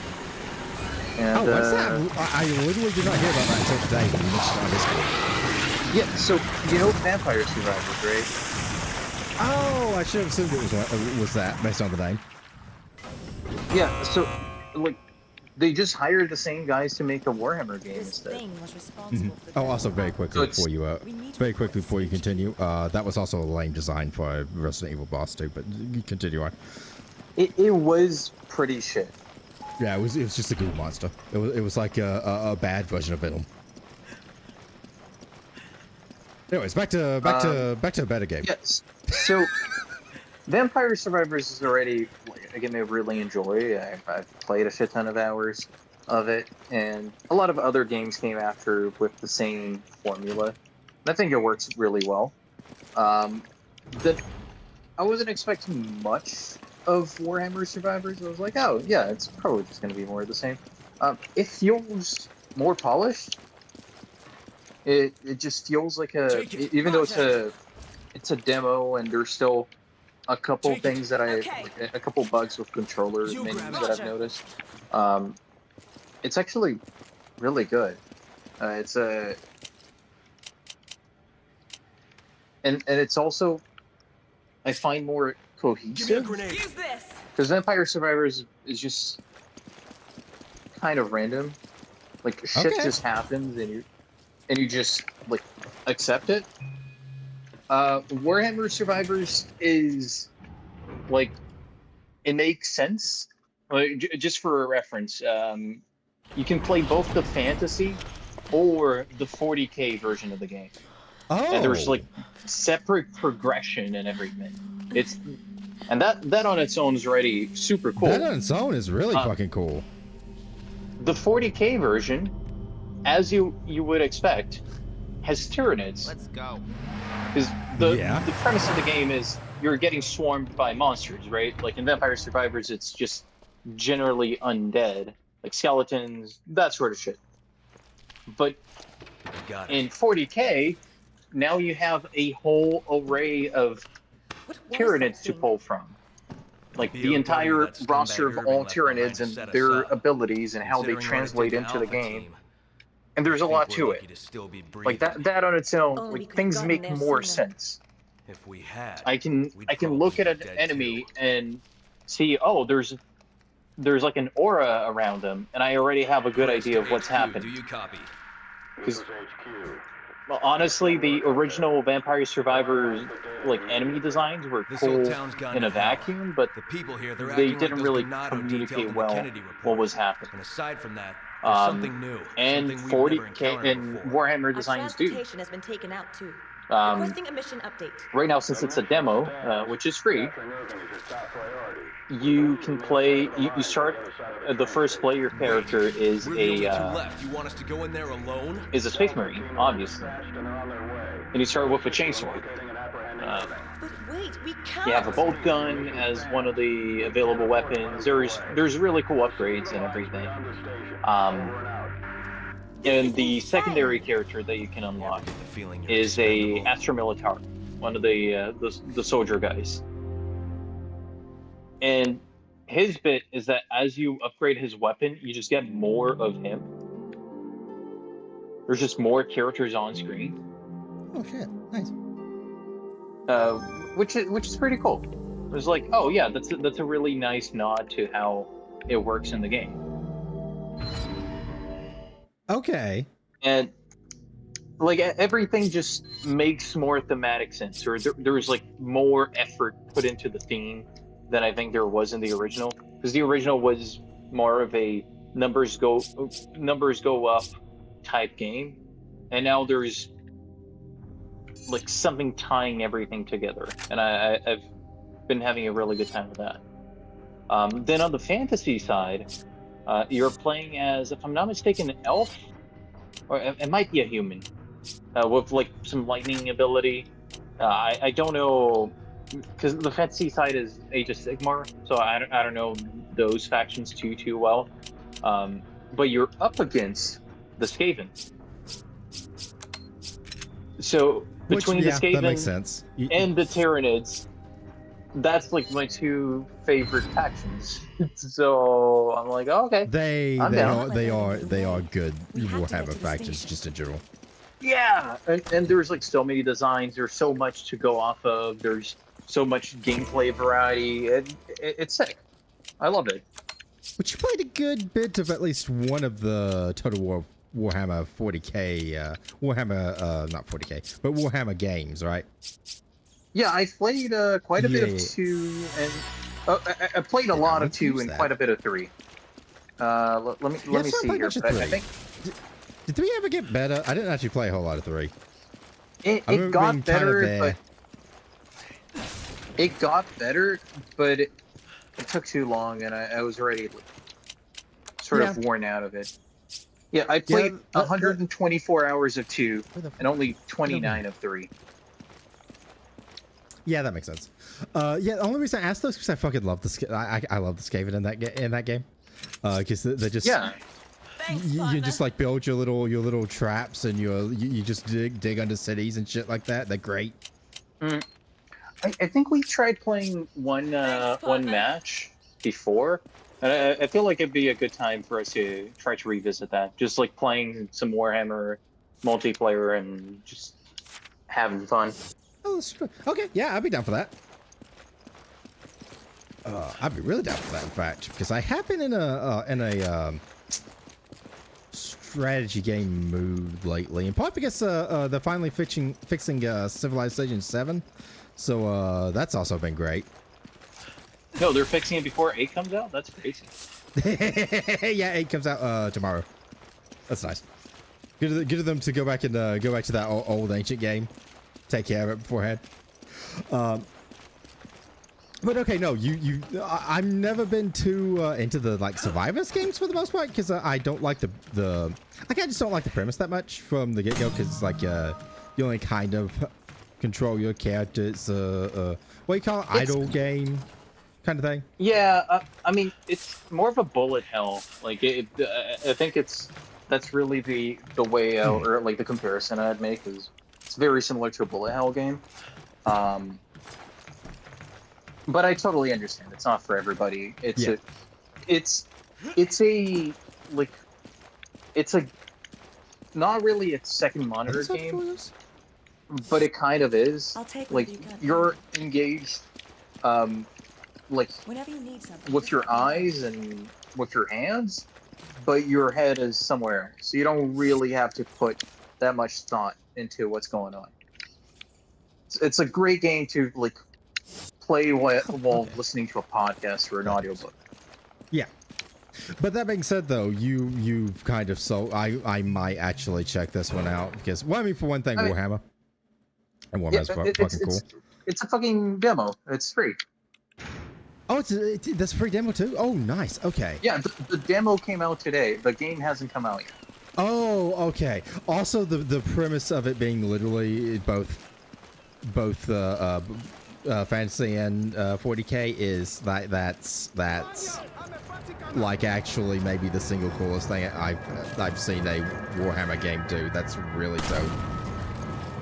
And, oh, what's that? I literally did not hear about that until today when you mentioned it on Discord. Yeah, so you know Vampire Survivors, right? Oh, I should have assumed it was that based on the name. Yeah, so like they just hired the same guys to make the Warhammer game instead. Oh, also very quickly So before you continue, that was also a lame design for a Resident Evil boss too. But you continue on. It was pretty shit. Yeah, it was just a goo monster. It was like a bad version of Venom. Anyways, back to a better game. Yes. So Vampire Survivors is already a game I really enjoy. I've played a shit ton of hours of it, and a lot of other games came after with the same formula. And I think it works really well. I wasn't expecting much of Warhammer Survivors. I was like, oh yeah, it's probably just going to be more of the same. It feels more polished. It just feels like even though it's a demo and there's still a couple things that a couple bugs with controller menus that I've noticed. It's actually really good. And it's also, I find, more cohesive. Because Vampire Survivors is just kind of random. Like shit just happens and you just like accept it. Warhammer Survivors is like, it makes sense. Like, just for a reference, you can play both the fantasy or the 40K version of the game. Oh, and there's like separate progression and everything. And that on its own is already super cool. That on its own is really fucking cool. The 40K version, as you would expect, has Tyranids. Let's go. Because The premise of the game is you're getting swarmed by monsters, right? Like in Vampire Survivors, it's just generally undead, like skeletons, that sort of shit. But in 40K, now you have a whole array of Tyranids to pull from. Like the entire roster of all Tyranids and their abilities and how they translate into the game. And there's a lot to it. Like that on its own, like things make more sense. If we had, I can look at an enemy and see, oh, there's like an aura around them, and I already have a good idea of what's happening. Do you copy? Well, honestly, the original Vampire Survivors like enemy designs were cool in a vacuum, but the people here, they didn't really communicate well what was happening. And aside from that, there's something new. And 40K and Warhammer designs do. Has been taken out too. Requesting a mission update. Right now, since it's a demo, which is free, you can play. You start. The first player character is You want us to go in there alone? Is a space marine, obviously, and you start with a chainsaw. But wait, we can't. You have a bolt gun as one of the available weapons. There's really cool upgrades and everything. And the secondary character that you can unlock is a Astra Militar, one of the soldier guys. And his bit is that as you upgrade his weapon, you just get more of him. There's just more characters on screen. Oh shit! Nice. Which is pretty cool. It was like, oh yeah, that's a really nice nod to how it works in the game. Okay. And like everything just makes more thematic sense, or there's like more effort put into the theme than I think there was in the original, because the original was more of a numbers go up type game, and now there's like something tying everything together, and I've been having a really good time with that. Then on the fantasy side, you're playing as, if I'm not mistaken, an elf, or it might be a human, with like some lightning ability. I don't know, because the fantasy side is Age of Sigmar, so I don't know those factions too well. But you're up against the Skaven. So between the Skaven and the Tyranids, that's like my two favorite factions. So I'm like, oh, okay. They are good Warhammer factions just in general. Yeah, and there's like so many designs. There's so much to go off of. There's so much gameplay variety. It's sick. I love it. But you played a good bit of at least one of the Total War Warhammer 40K, not 40K, but Warhammer games, right? Yeah, I played quite a bit of 2, and I played a lot of 2 and quite a bit of 3. Let me see here. But I think did 3 ever get better? I didn't actually play a whole lot of 3. It got better, but it took too long, and I was already sort of worn out of it. Yeah, I played 124 hours of 2 and only 29 of 3. Yeah, that makes sense. Yeah, the only reason I asked those is because I fucking love I love the Skaven in that game. Because they're just you just like build your little traps, and you just dig under cities and shit like that. They're great. I think we tried playing one match before, and I feel like it'd be a good time for us to try to revisit that. Just like playing some Warhammer multiplayer and just having fun. Oh, okay, yeah, I'd be down for that. I'd be really down for that, in fact, because I have been in a strategy game mood lately, and probably because they're finally fixing Civilization 7, so that's also been great. No, they're fixing it before 8 comes out? That's crazy. Yeah, 8 comes out tomorrow. That's nice. Good of them to go back to that old ancient game. Take care of it beforehand. But okay, no, I've never been too into the like Survivors games for the most part, because I don't like I just don't like the premise that much from the get-go, because it's like you only kind of control your character. It's a what do you call it? Idle game kind of thing. Yeah, I mean, it's more of a bullet hell. Like I think that's really the way out, or like the comparison I'd make is it's very similar to a bullet hell game. But I totally understand. It's not for everybody. It's a like it's a not really a second monitor game, but it kind of is. I'll take like you're engaged, like whenever you need something, with your eyes and with your hands, but your head is somewhere, so you don't really have to put that much thought into what's going on. It's a great game to like play while listening to a podcast or an audiobook. Yeah. But that being said, though, you've kind of I might actually check this one out because, well, I mean, for one thing, Warhammer. And Warhammer's fucking cool. It's a fucking demo. It's free. Oh, that's a free demo too? Oh, nice. Okay. Yeah, the demo came out today. The game hasn't come out yet. Oh, okay. Also, the premise of it being literally both fantasy and 40K is that's like actually maybe the single coolest thing I've seen a Warhammer game do. That's really dope.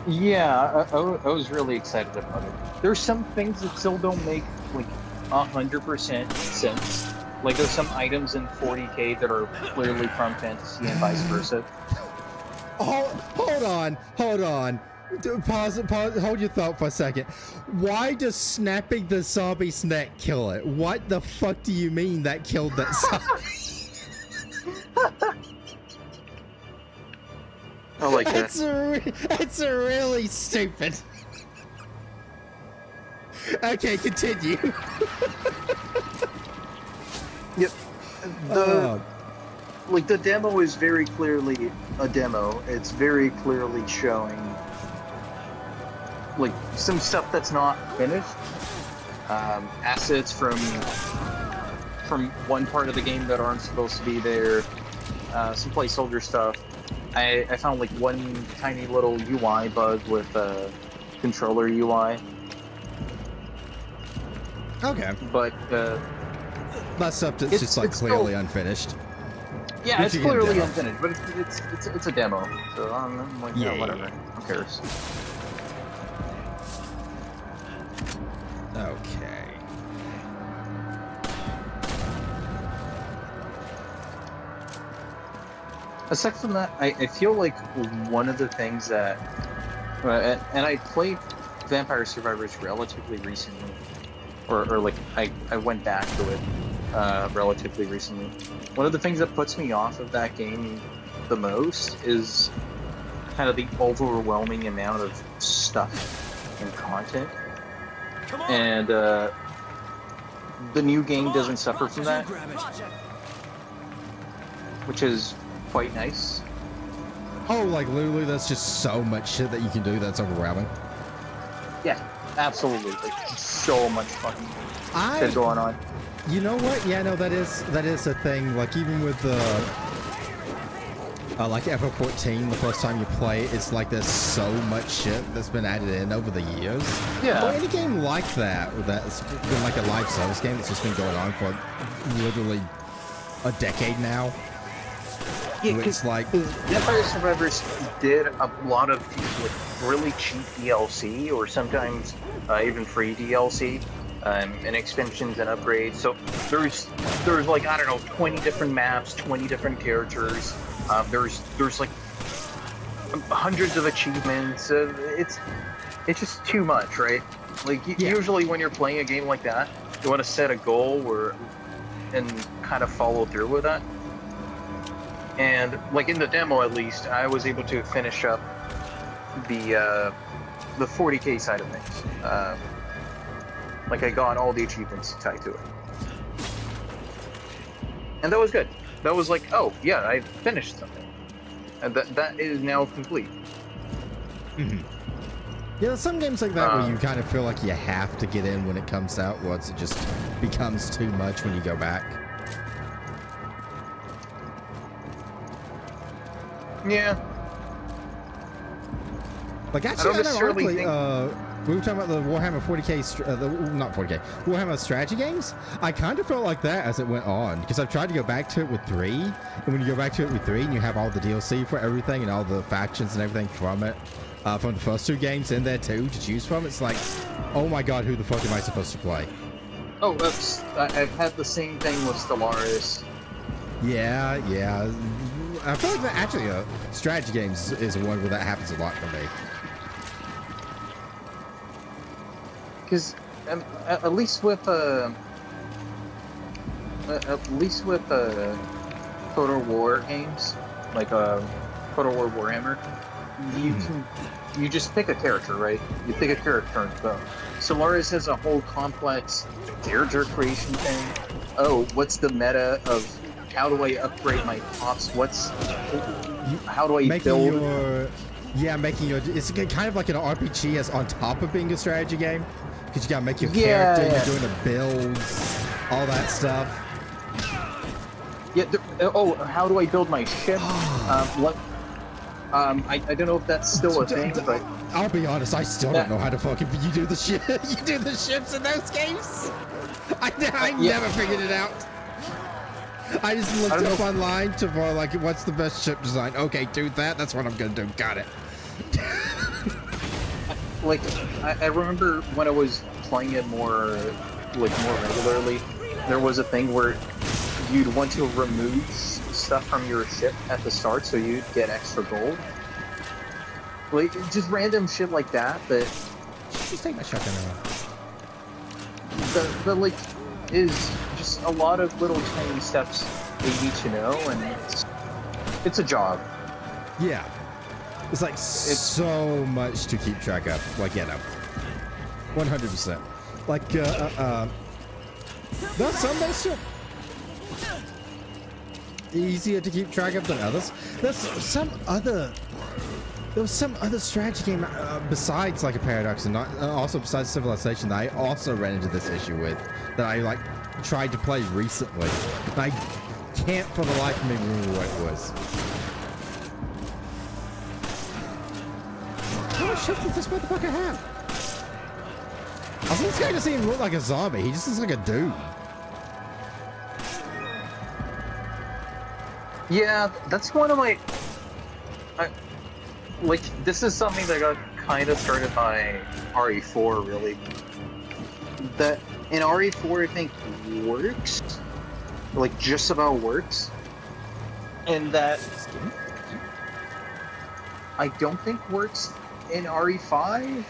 Yeah, I was really excited about it. There's some things that still don't make like 100% sense. Like there's some items in 40K that are clearly from fantasy and vice versa. Oh, hold on. Pause, hold your thought for a second. Why does snapping the zombie's neck kill it? What the fuck do you mean that killed that zombie? I like that. It's really stupid. Okay, continue. Yep. The demo is very clearly a demo. It's very clearly showing like some stuff that's not finished, assets from one part of the game that aren't supposed to be there, some placeholder stuff. I found like one tiny little UI bug with controller UI. Okay. But that stuff that's just like clearly still unfinished. Yeah, it's clearly unfinished, but it's a demo, so I'm like, yeah, whatever. Who cares? Okay. Aside from that, I feel like one of the things that, and I played Vampire Survivors relatively recently, or like I went back to it relatively recently. One of the things that puts me off of that game the most is kind of the overwhelming amount of stuff and content. And the new game doesn't suffer from that, which is quite nice. Oh, like literally, that's just so much shit that you can do that's overwhelming. Yeah, absolutely. Like so much fucking shit going on. You know what? Yeah, no, that is a thing. Like even with the like FO14, the first time you play it, it's like there's so much shit that's been added in over the years. Yeah. Or any game like that's been like a live service game that's just been going on for literally a decade now. Yeah, because like Vampire Survivors did a lot of like really cheap DLC, or sometimes even free DLC, and expansions and upgrades. So there's like, I don't know, 20 different maps, 20 different characters. There's like hundreds of achievements. It's just too much, right? Like usually when you're playing a game like that, you want to set a goal and kind of follow through with that. And like in the demo, at least, I was able to finish up the 40K side of things. Like I got all the achievements tied to it, and that was good. That was like, oh yeah, I finished something, and that is now complete. Mm-hmm. Yeah, there's some games like that where you kind of feel like you have to get in when it comes out, or else it just becomes too much when you go back. Yeah. Like actually, ironically, we were talking about the Warhammer 40k, not 40k, Warhammer strategy games. I kind of felt like that as it went on because I've tried to go back to it with 3, and when you go back to it with 3 and you have all the DLC for everything and all the factions and everything from it, from the first 2 games in there too to choose from, it's like, oh my god, who the fuck am I supposed to play? Oh, I've had the same thing with Stellaris. Yeah. I feel like that actually, strategy games is one where that happens a lot for me. Because at least with Total War games, like Total War Warhammer, you just pick a character, right? You pick a character and go. Stellaris has a whole complex character creation thing. Oh, what's the meta of how do I upgrade my pops? How do I build? Making your, it's kind of like an RPG as on top of being a strategy game. Because you gotta make your character, you're doing the builds, all that stuff. Yeah, how do I build my ship? I don't know if that's still a thing, but... I'll be honest, I still don't know how to fucking... You do the ship, you do the ships in those games? I never figured it out. I just looked up online to like, what's the best ship design? Okay, do that, that's what I'm gonna do, got it. Like, I remember when I was playing it more regularly, there was a thing where you'd want to remove stuff from your ship at the start so you'd get extra gold. Like, just random shit like that, just take my shotgun that like, is just a lot of little tiny steps that you need to know, and it's a job. Yeah. It's like so much to keep track of. Like, 100%. Like, there's some that's still easier to keep track of than others. There was some other strategy game besides like a Paradox, and not also besides Civilization, that I also ran into this issue with, that I like tried to play recently. And I can't for the life of me remember what it was. What the shit does this motherfucker have? I was this guy doesn't even look like a zombie. He just looks like a dude. Yeah, that's one of my... like, this is something that got kind of started by RE4, really. That in RE4, I think, works. Like, just about works. And that I don't think works in RE5,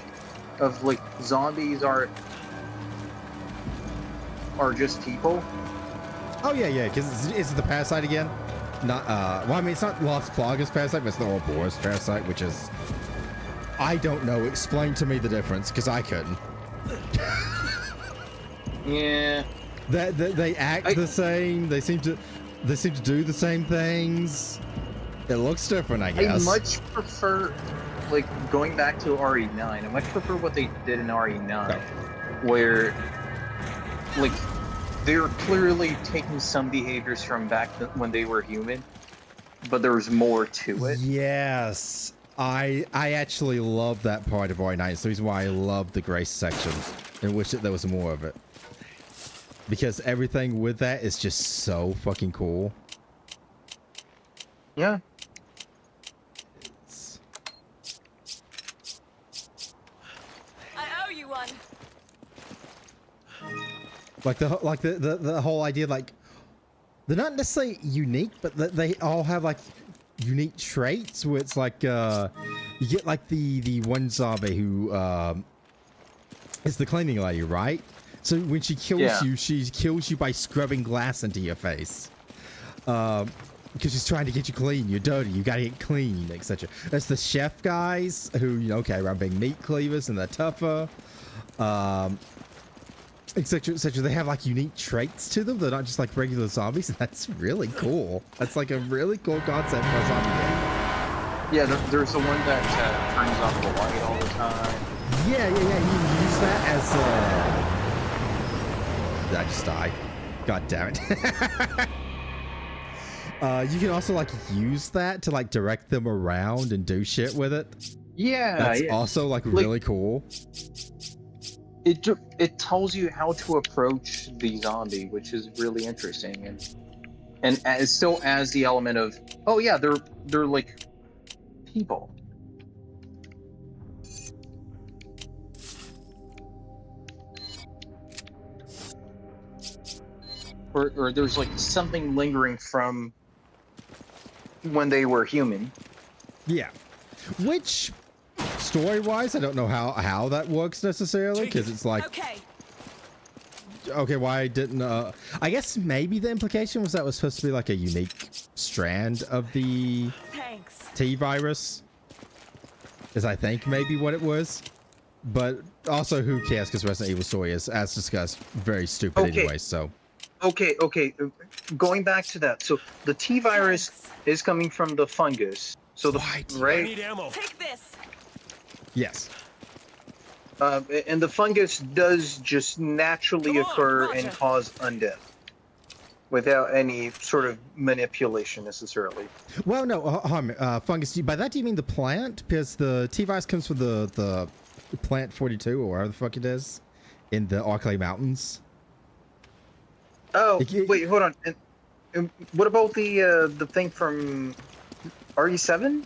of like zombies are just people. Oh yeah, because it's the parasite again. Not well, I mean, it's not Lost Plagas parasite, but it's the Ouroboros parasite, which is, I don't know. Explain to me the difference, because I couldn't. Yeah. They act the same. They seem to do the same things. It looks different, I guess. I much prefer, like, going back to RE9, I much prefer what they did in RE9, where, like, they're clearly taking some behaviors from back when they were human, but there was more to it. Yes. I actually love that part of RE9. It's the reason why I love the Grace section and wish that there was more of it. Because everything with that is just so fucking cool. Yeah. I owe you one. Like the whole idea, like, they're not necessarily unique, but they all have like unique traits where it's like you get like the one zombie who is the cleaning lady, right? So when she kills you, she kills you by scrubbing glass into your face. Because she's trying to get you clean. You're dirty. You gotta get clean, etc. That's the chef guys who, you know, okay, around being meat cleavers and they're tougher, etc., etc. They have like unique traits to them. They're not just like regular zombies. And that's really cool. That's like a really cool concept for a zombie game. Yeah, there's the one that turns off the light all the time. Yeah. You use that as I just died. God damn it. You can also like use that to like direct them around and do shit with it. Yeah, That's yeah. also like really cool. It tells you how to approach the zombie, which is really interesting, and it still adds the element of, oh yeah, they're like people. Or there's like something lingering from when they were human. Yeah, which story-wise, I don't know how that works necessarily, because it's like, okay, why didn't I guess maybe the implication was that was supposed to be like a unique strand of the T virus, is I think maybe what it was, but also who cares, because Resident Evil story is, as discussed, very stupid anyway. So okay, going back to that, so the T virus is coming from the fungus, so the right. I need ammo. Take this. Yes. And the fungus does just naturally occur and cause undeath without any sort of manipulation necessarily. Well, no, fungus. By that do you mean the plant? Because the T-virus comes from the plant 42 or whatever the fuck it is in the Arklay Mountains. Oh, wait, hold on. And what about the thing from RE7?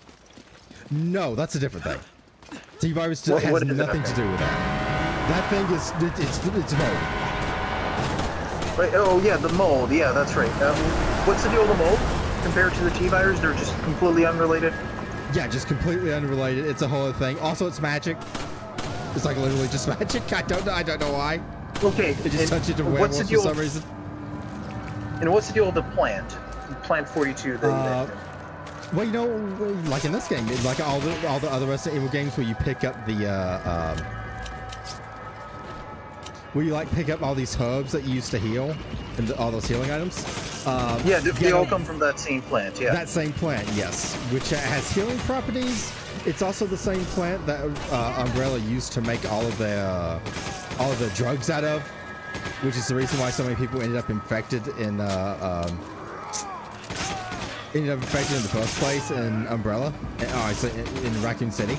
No, that's a different thing. T-virus has nothing to do with that. That thing is it's mold. Right. Oh yeah, the mold. Yeah, that's right. What's the deal with the mold compared to the T-virus? They're just completely unrelated. Yeah, just completely unrelated. It's a whole other thing. Also, it's magic. It's like literally just magic. I don't know why. Okay. It just touches the werewolves for some reason. And what's the deal with the plant? Plant 42 that you mentioned? Well, you know, like in this game, like all the other Resident Evil games where you pick up the where you like pick up all these herbs that you use to heal and all those healing items. Yeah, they all come from that same plant. Yeah. That same plant, yes, which has healing properties. It's also the same plant that Umbrella used to make all of their drugs out of, which is the reason why so many people ended up infected in the first place in Umbrella, in Raccoon City,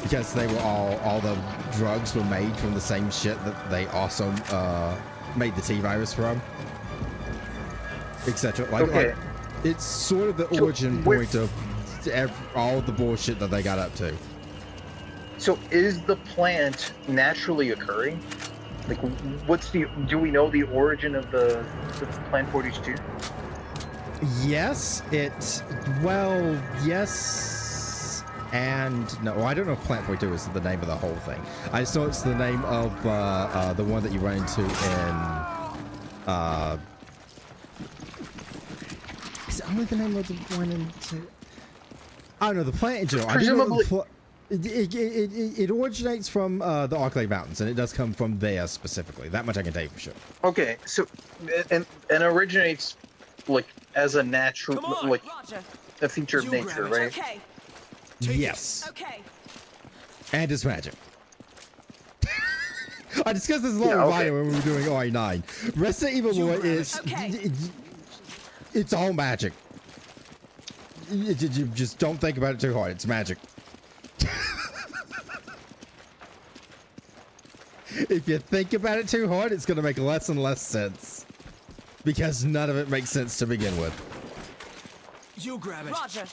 because they were all the drugs were made from the same shit that they also made the T-virus from, etc. Like, it's sort of the origin point of all the bullshit that they got up to. So is the plant naturally occurring? Like, do we know the origin of the Plant 42? Yes, yes and no. I don't know if Plant 42 is the name of the whole thing. I just know it's the name of the one that you run into in is it only the name of the one into, I don't know, the plant in general. Presumably, it originates from the Arklay Mountains, and it does come from there specifically. That much I can tell you for sure. Okay, so and originates like as a natural, like a feature of nature, right? Okay. Yes. Okay. And it's magic. I discussed this a lot with Ryan when we were doing RE9. Resident Evil lore is it's all magic. You just don't think about it too hard. It's magic. If you think about it too hard, it's going to make less and less sense. Because none of it makes sense to begin with. You grab it. Roger.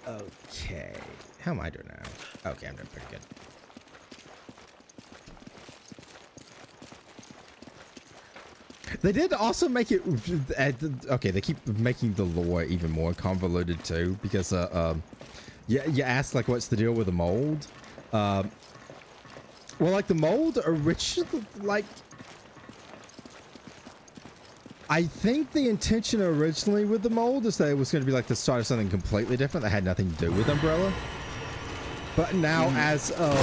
Okay. How am I doing now? Okay, I'm doing pretty good. They did also make it... Okay, they keep making the lore even more convoluted too. Because, you asked, like, what's the deal with the mold? Well, like, the mold originally, like... I think the intention originally with the mold is that it was going to be like the start of something completely different that had nothing to do with Umbrella. But now, as of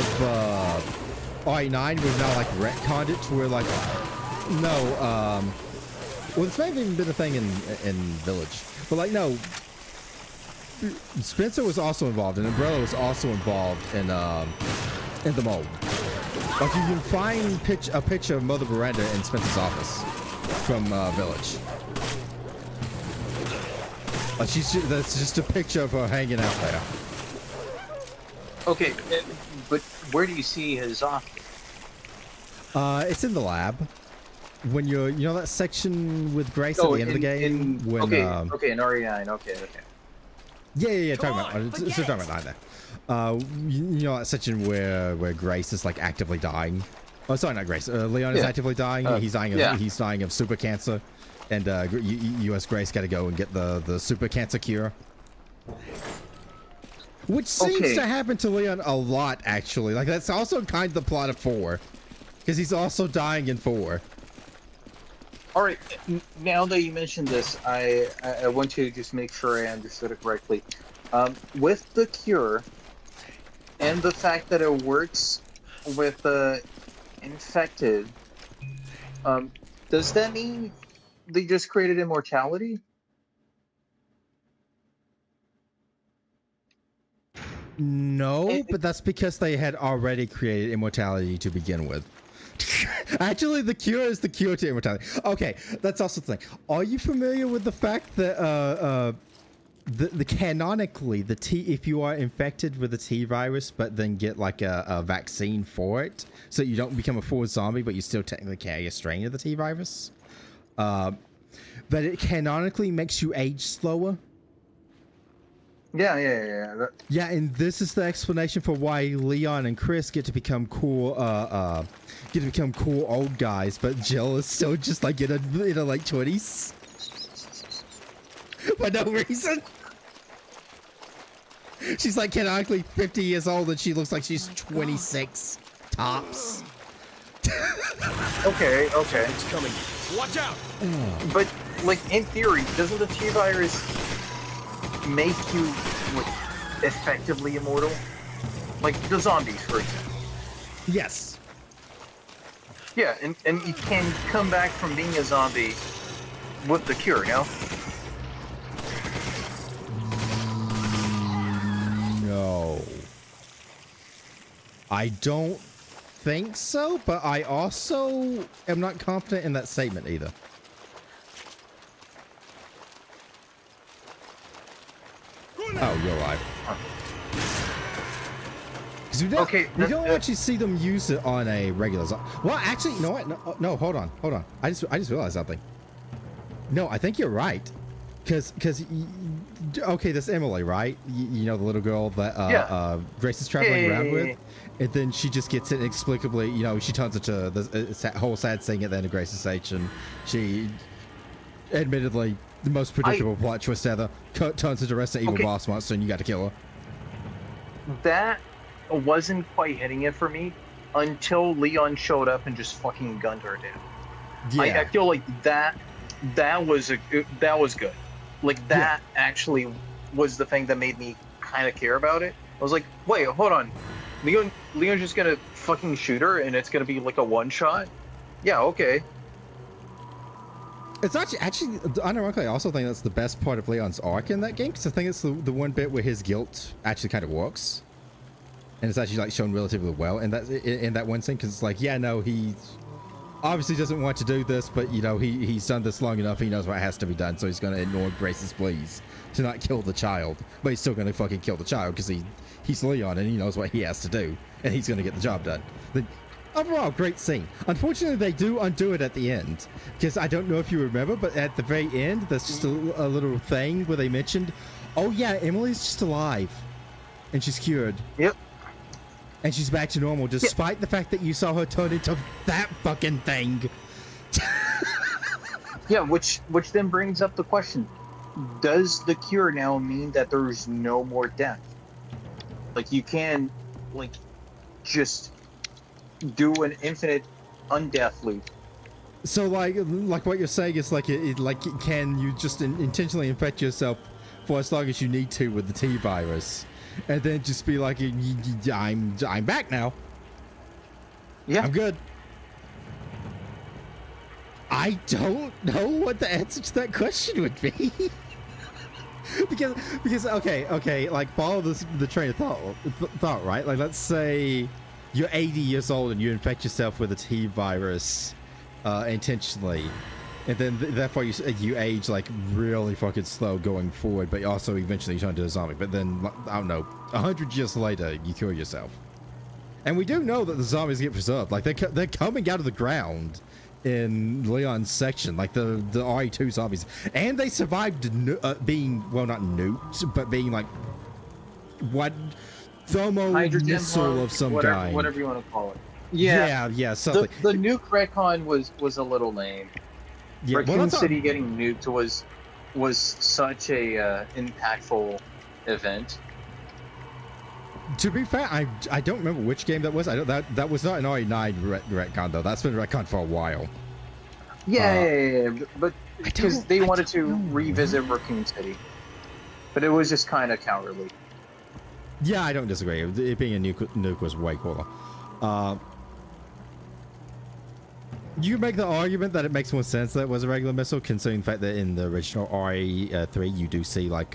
RE9, we've now like retconned it to where like, no, well, this may have even been a thing in Village, but like, no, Spencer was also involved, and Umbrella was also involved in the mold. Like, you can find a picture of Mother Miranda in Spencer's office from Village. Like, that's just a picture of her hanging out there. Okay, but where do you see his office? It's in the lab. When you know that section with Grace at the end of the game? Okay, in RE9, okay. Yeah, talking about 9 there. You know that section where Grace is like actively dying? Oh, sorry, not Grace. Leon is actively dying. He's dying of super cancer. And US Grace got to go and get the super cancer cure. Which seems to happen to Leon a lot, actually. Like, that's also kind of the plot of 4. Because he's also dying in 4. All right, now that you mentioned this, I want to just make sure I understood it correctly. With the cure, and the fact that it works with infected, does that mean they just created immortality? No, but that's because they had already created immortality to begin with. Actually, the cure is the cure to immortality. Okay, that's also the thing. Are you familiar with the fact that the canonically if you are infected with the T virus but then get like a vaccine for it, so you don't become a full zombie but you still technically carry a strain of the T virus, that it canonically makes you age slower? Yeah. Yeah, and this is the explanation for why Leon and Chris get to become cool old guys, but Jill is still just like in her late 20s. For no reason. She's like canonically 50 years old and she looks like she's 26 tops. Okay. It's coming. Watch out! But, like, in theory, doesn't the T-Virus make you, like, effectively immortal? Like, the zombies, for example. Yes. Yeah, and you can come back from being a zombie with the cure, no? No. I don't think so, but I also am not confident in that statement either. Oh, you're alive. Because we don't actually see them use it on a regular zombie. Well, actually, you know what? No, hold on. I just realized something. No, I think you're right. Because okay, this Emily, right? You know, the little girl that Grace is traveling around with, and then she just gets inexplicably, you know, she turns into the whole sad thing at the end of Grace's Age, and she, admittedly, the most predictable plot twist ever, turns into Resident Evil boss monster, and you got to kill her. That wasn't quite hitting it for me until Leon showed up and just fucking gunned her down. Yeah. I feel like that was good. Like, that actually was the thing that made me kind of care about it. I was like, wait, hold on. Leon's just gonna fucking shoot her and it's gonna be like a one-shot? Yeah, okay. It's actually, ironically, I also think that's the best part of Leon's arc in that game, because I think it's the one bit where his guilt actually kind of works. And it's actually, like, shown relatively well in that one scene, because it's like, yeah, no, he obviously doesn't want to do this, but, you know, he's done this long enough, he knows what has to be done, so he's going to ignore Grace's pleas to not kill the child. But he's still going to fucking kill the child, because he's Leon, and he knows what he has to do, and he's going to get the job done. Overall, great scene. Unfortunately, they do undo it at the end, because I don't know if you remember, but at the very end, there's just a little thing where they mentioned, oh yeah, Emily's just alive, and she's cured. Yep. And she's back to normal, despite the fact that you saw her turn into that fucking thing. Yeah, which then brings up the question, does the cure now mean that there's no more death? Like, you can, like, just do an infinite undeath loop. So, like what you're saying is, can you just intentionally infect yourself for as long as you need to with the T virus, and then just be like, I'm back now. Yeah, I'm good. I don't know what the answer to that question would be. because okay, like, follow the train of thought, right? Like, let's say you're 80 years old and you infect yourself with a T virus intentionally, And then therefore you age like really fucking slow going forward, but also eventually you turn into a zombie. But then, I don't know, 100 years later, you kill yourself. And we do know that the zombies get preserved. Like, they're coming out of the ground in Leon's section, like the RE2 zombies. And they survived being, well, not nuked, but being like, what? Thermo missile of some kind. Whatever you want to call it. Yeah, something. The nuke retcon was a little lame. Yeah, Raccoon City getting nuked was such a impactful event. To be fair, I don't remember which game that was. That was not an RE9 retcon though. That's been retcon for a while. Yeah, but because they wanted to revisit Raccoon City, but it was just kind of cowardly. Yeah, I don't disagree. It being a nuke was way cooler. You make the argument that it makes more sense that it was a regular missile, considering the fact that in the original RE3 you do see like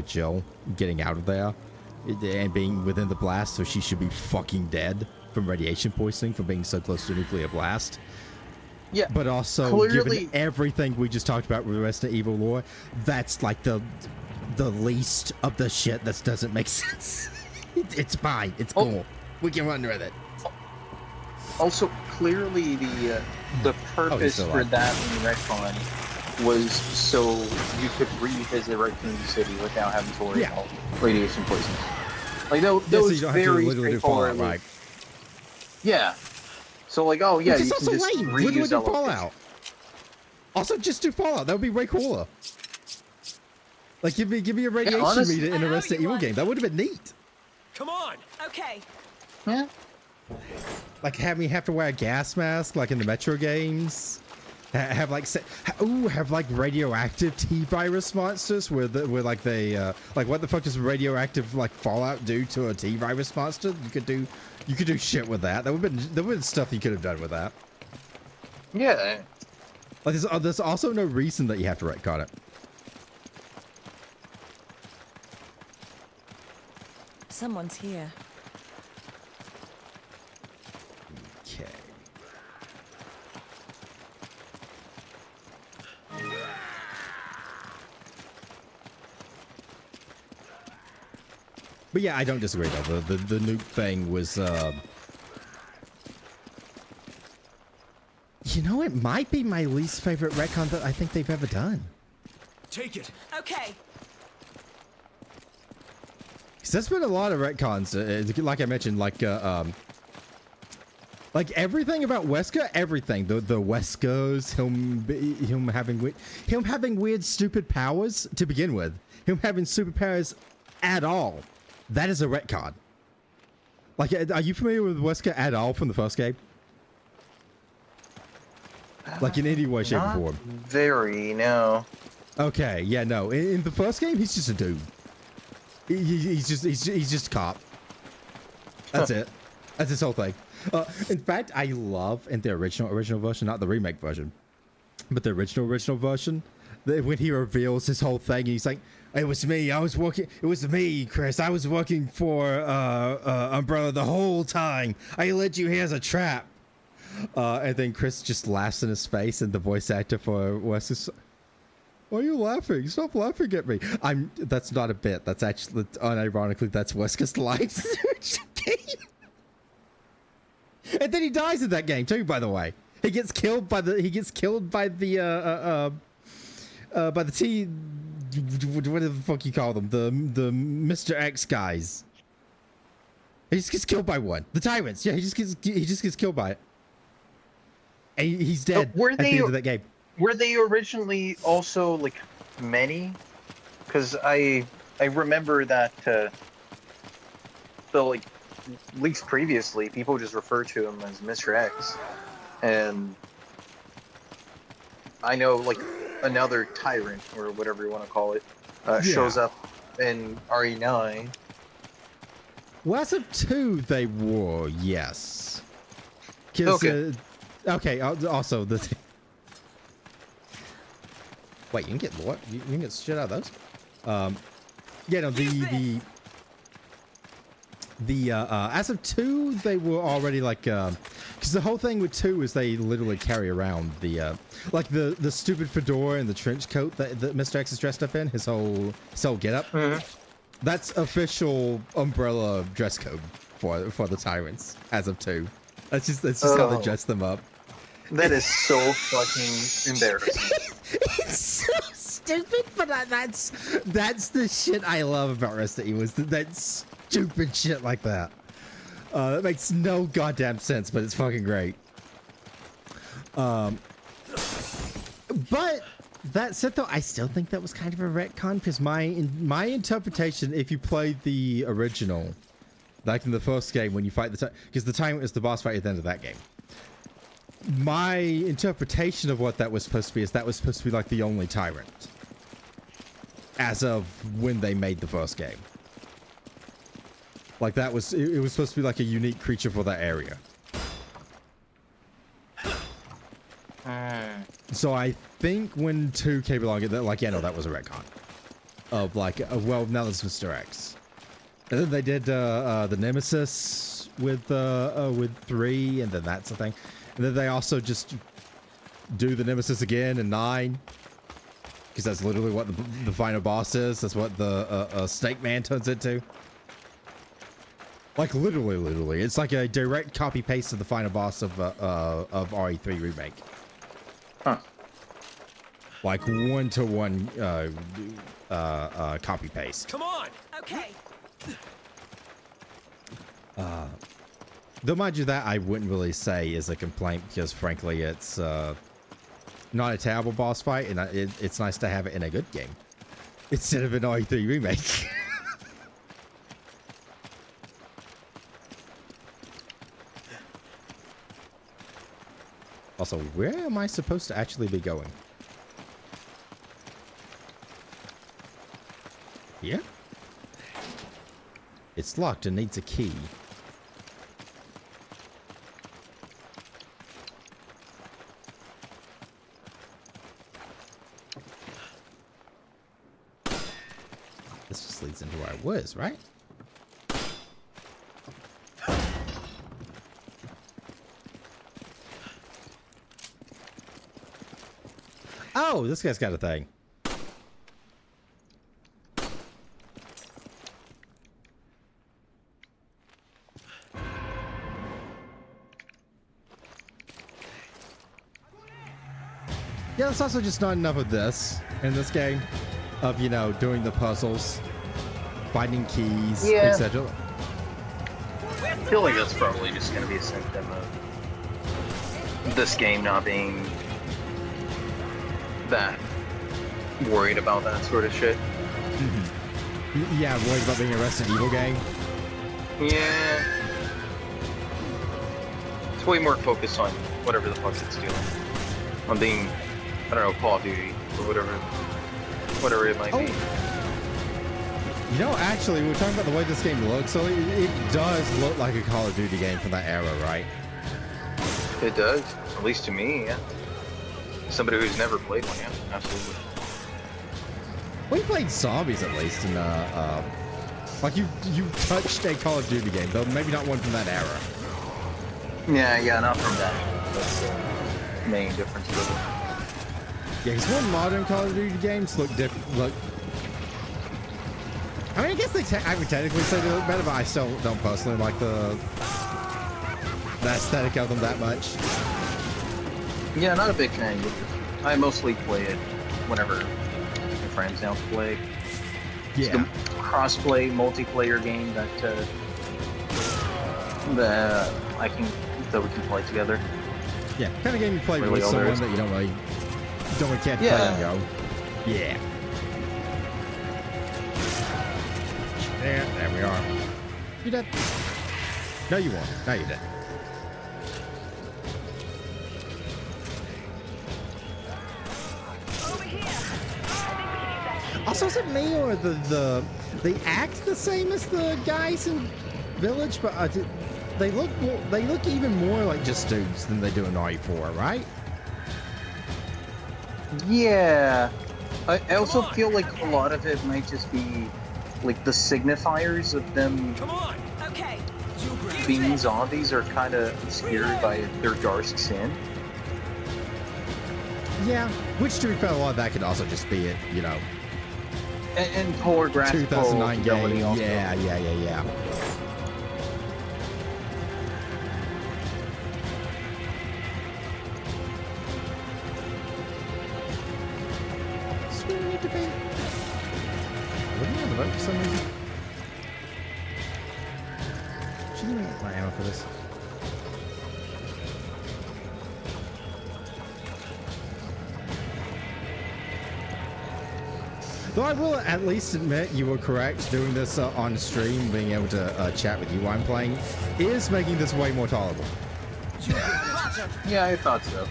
Jill getting out of there and being within the blast, so she should be fucking dead from radiation poisoning from being so close to a nuclear blast. Yeah, but also clearly, given everything we just talked about with Resident Evil lore, that's like the least of the shit that doesn't make sense. It's fine. It's cool. We can run with it. Also, clearly the purpose for that in retcon was so you could revisit Raccoon City without having to worry about radiation poisoning. Like those so you don't very have to straightforward. Right? Yeah. So like, oh yeah, you can just reuse that Fallout. Also, just do Fallout. That would be way cooler. Like, give me a radiation meter in a Resident Evil game. That would have been neat. Come on. Okay. Yeah. Like, have me have to wear a gas mask like in the Metro games. Have like radioactive T-virus monsters where like they like what the fuck does radioactive like Fallout do to a T-virus monster? You could do shit with that. There would have been stuff you could have done with that. Yeah. Like there's also no reason that you have to retcon it. Someone's here. Okay. But yeah, I don't disagree though. The nuke thing was you know, it might be my least favorite retcon that I think they've ever done. Take it. Okay. Because there's been a lot of retcons, like I mentioned, like everything about Wesker, everything. The Weskers, him having weird, stupid powers to begin with, him having superpowers at all. That is a retcon. Like, are you familiar with Wesker at all from the first game? Like in any way, shape, or form? Very, no. Okay, yeah, no. In the first game, he's just a dude. He's just a cop. That's it. That's his whole thing. In fact, I love in the original version, not the remake version, but the original version, when he reveals his whole thing, he's like, "It was me. It was me, Chris. I was working for Umbrella the whole time. I led you here as a trap." And then Chris just laughs in his face, and the voice actor for Wes is, "Why are you laughing? Stop laughing at me." That's not a bit. That's actually, unironically, that's Wesker's lines in the game. And then he dies in that game too, by the way. He gets killed by the by the whatever the fuck you call them, the Mr. X guys. He just gets killed by one. The tyrants. Yeah, he just gets killed by it. And he's dead at the end of that game. Were they originally also like many? Because I remember that so like at least previously people just refer to him as Mr. X, and I know like another tyrant or whatever you want to call it shows up in RE9. Well, as of 2, they were, yes. Okay. Also, wait, you can get what? You can get shit out of those. Yeah, no, as of 2, they were already like, because the whole thing with 2 is they literally carry around the Like the stupid fedora and the trench coat that Mr. X is dressed up in, his whole getup. That's official Umbrella dress code for the Tyrants as of 2. That's just how they dress them up. That is so fucking embarrassing. It's so stupid, but that's the shit I love about Resident Evil. Is that stupid shit like that. That makes no goddamn sense, but it's fucking great. But that said, though, I still think that was kind of a retcon because my interpretation, if you played the original, like in the first game when you fight because the Tyrant is the boss fight at the end of that game. My interpretation of what that was supposed to be is that was supposed to be like the only Tyrant as of when they made the first game. Like that was it was supposed to be like a unique creature for that area. So I think when 2 came along, like, yeah, no, that was a retcon of like, well, now there's Mr. X. And then they did the Nemesis with 3, and then that's the thing. And then they also just do the Nemesis again in 9, because that's literally what the final boss is. That's what the Snake Man turns into. Like literally, it's like a direct copy paste of the final boss of RE3 remake. Huh. Like 1-to-1 copy paste. Come on. Okay. Though mind you, that I wouldn't really say is a complaint because frankly it's not a terrible boss fight, and it's nice to have it in a good game instead of an RE3 remake. Also, where am I supposed to actually be going? Here? It's locked and needs a key. This just leads into where I was, right? Oh, this guy's got a thing. Yeah, there's also just not enough of this in this game. Of, you know, doing the puzzles, finding keys, etc. I feel like that's probably just going to be a symptom of this game not being that worried about that sort of shit. Yeah, worried about being a Resident Evil game. Yeah. It's way more focused on whatever the fuck it's doing. On being, I don't know, Call of Duty or whatever it might be. You know, actually, we were talking about the way this game looks, so it does look like a Call of Duty game from that era, right? It does, at least to me, yeah. Somebody who's never played one, yeah, absolutely. We played zombies at least, and like you touched a Call of Duty game, though maybe not one from that era. Yeah, not from that. That's the main difference with it. Yeah, because more modern Call of Duty games look different. I mean, I guess I would technically say they look better, but I still don't personally like the aesthetic of them that much. Yeah, not a big fan. I mostly play it whenever my friends now play. Yeah. It's the cross-play, multiplayer game that we can play together. Yeah, kind of game you play really with someone that you don't really care to play on your own. Yeah. There we are. You dead? No, you won't. Now you're dead. Also, is it me or they act the same as the guys in Village, but they look even more like just dudes than they do in RE4, right? Yeah. I also feel like a lot of it might just be like the signifiers of them being zombies are kind of obscured by their dark skin. Yeah, which to be fair, a lot of that could also just be it, you know. And poor graphical 2009 game. also. Yeah. Sweet to be. Wouldn't you have a vote for some reason? Should you get my ammo for this? Though I will at least admit you were correct, doing this on stream, being able to chat with you while I'm playing, is making this way more tolerable. Yeah, I thought so.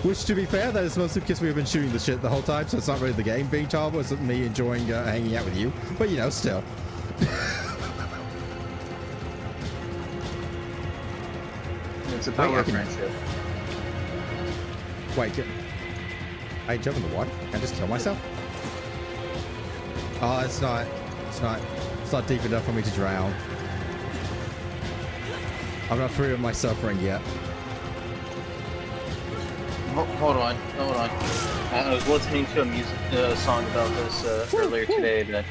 Which, to be fair, that is mostly because we've been shooting the shit the whole time, so it's not really the game being tolerable, it's me enjoying hanging out with you. But, you know, still. It's a power friendship. Wait, I jump in the water and just kill myself? Oh, it's not deep enough for me to drown. I'm not free of my suffering yet. Hold on. I was listening to a song about this earlier today. That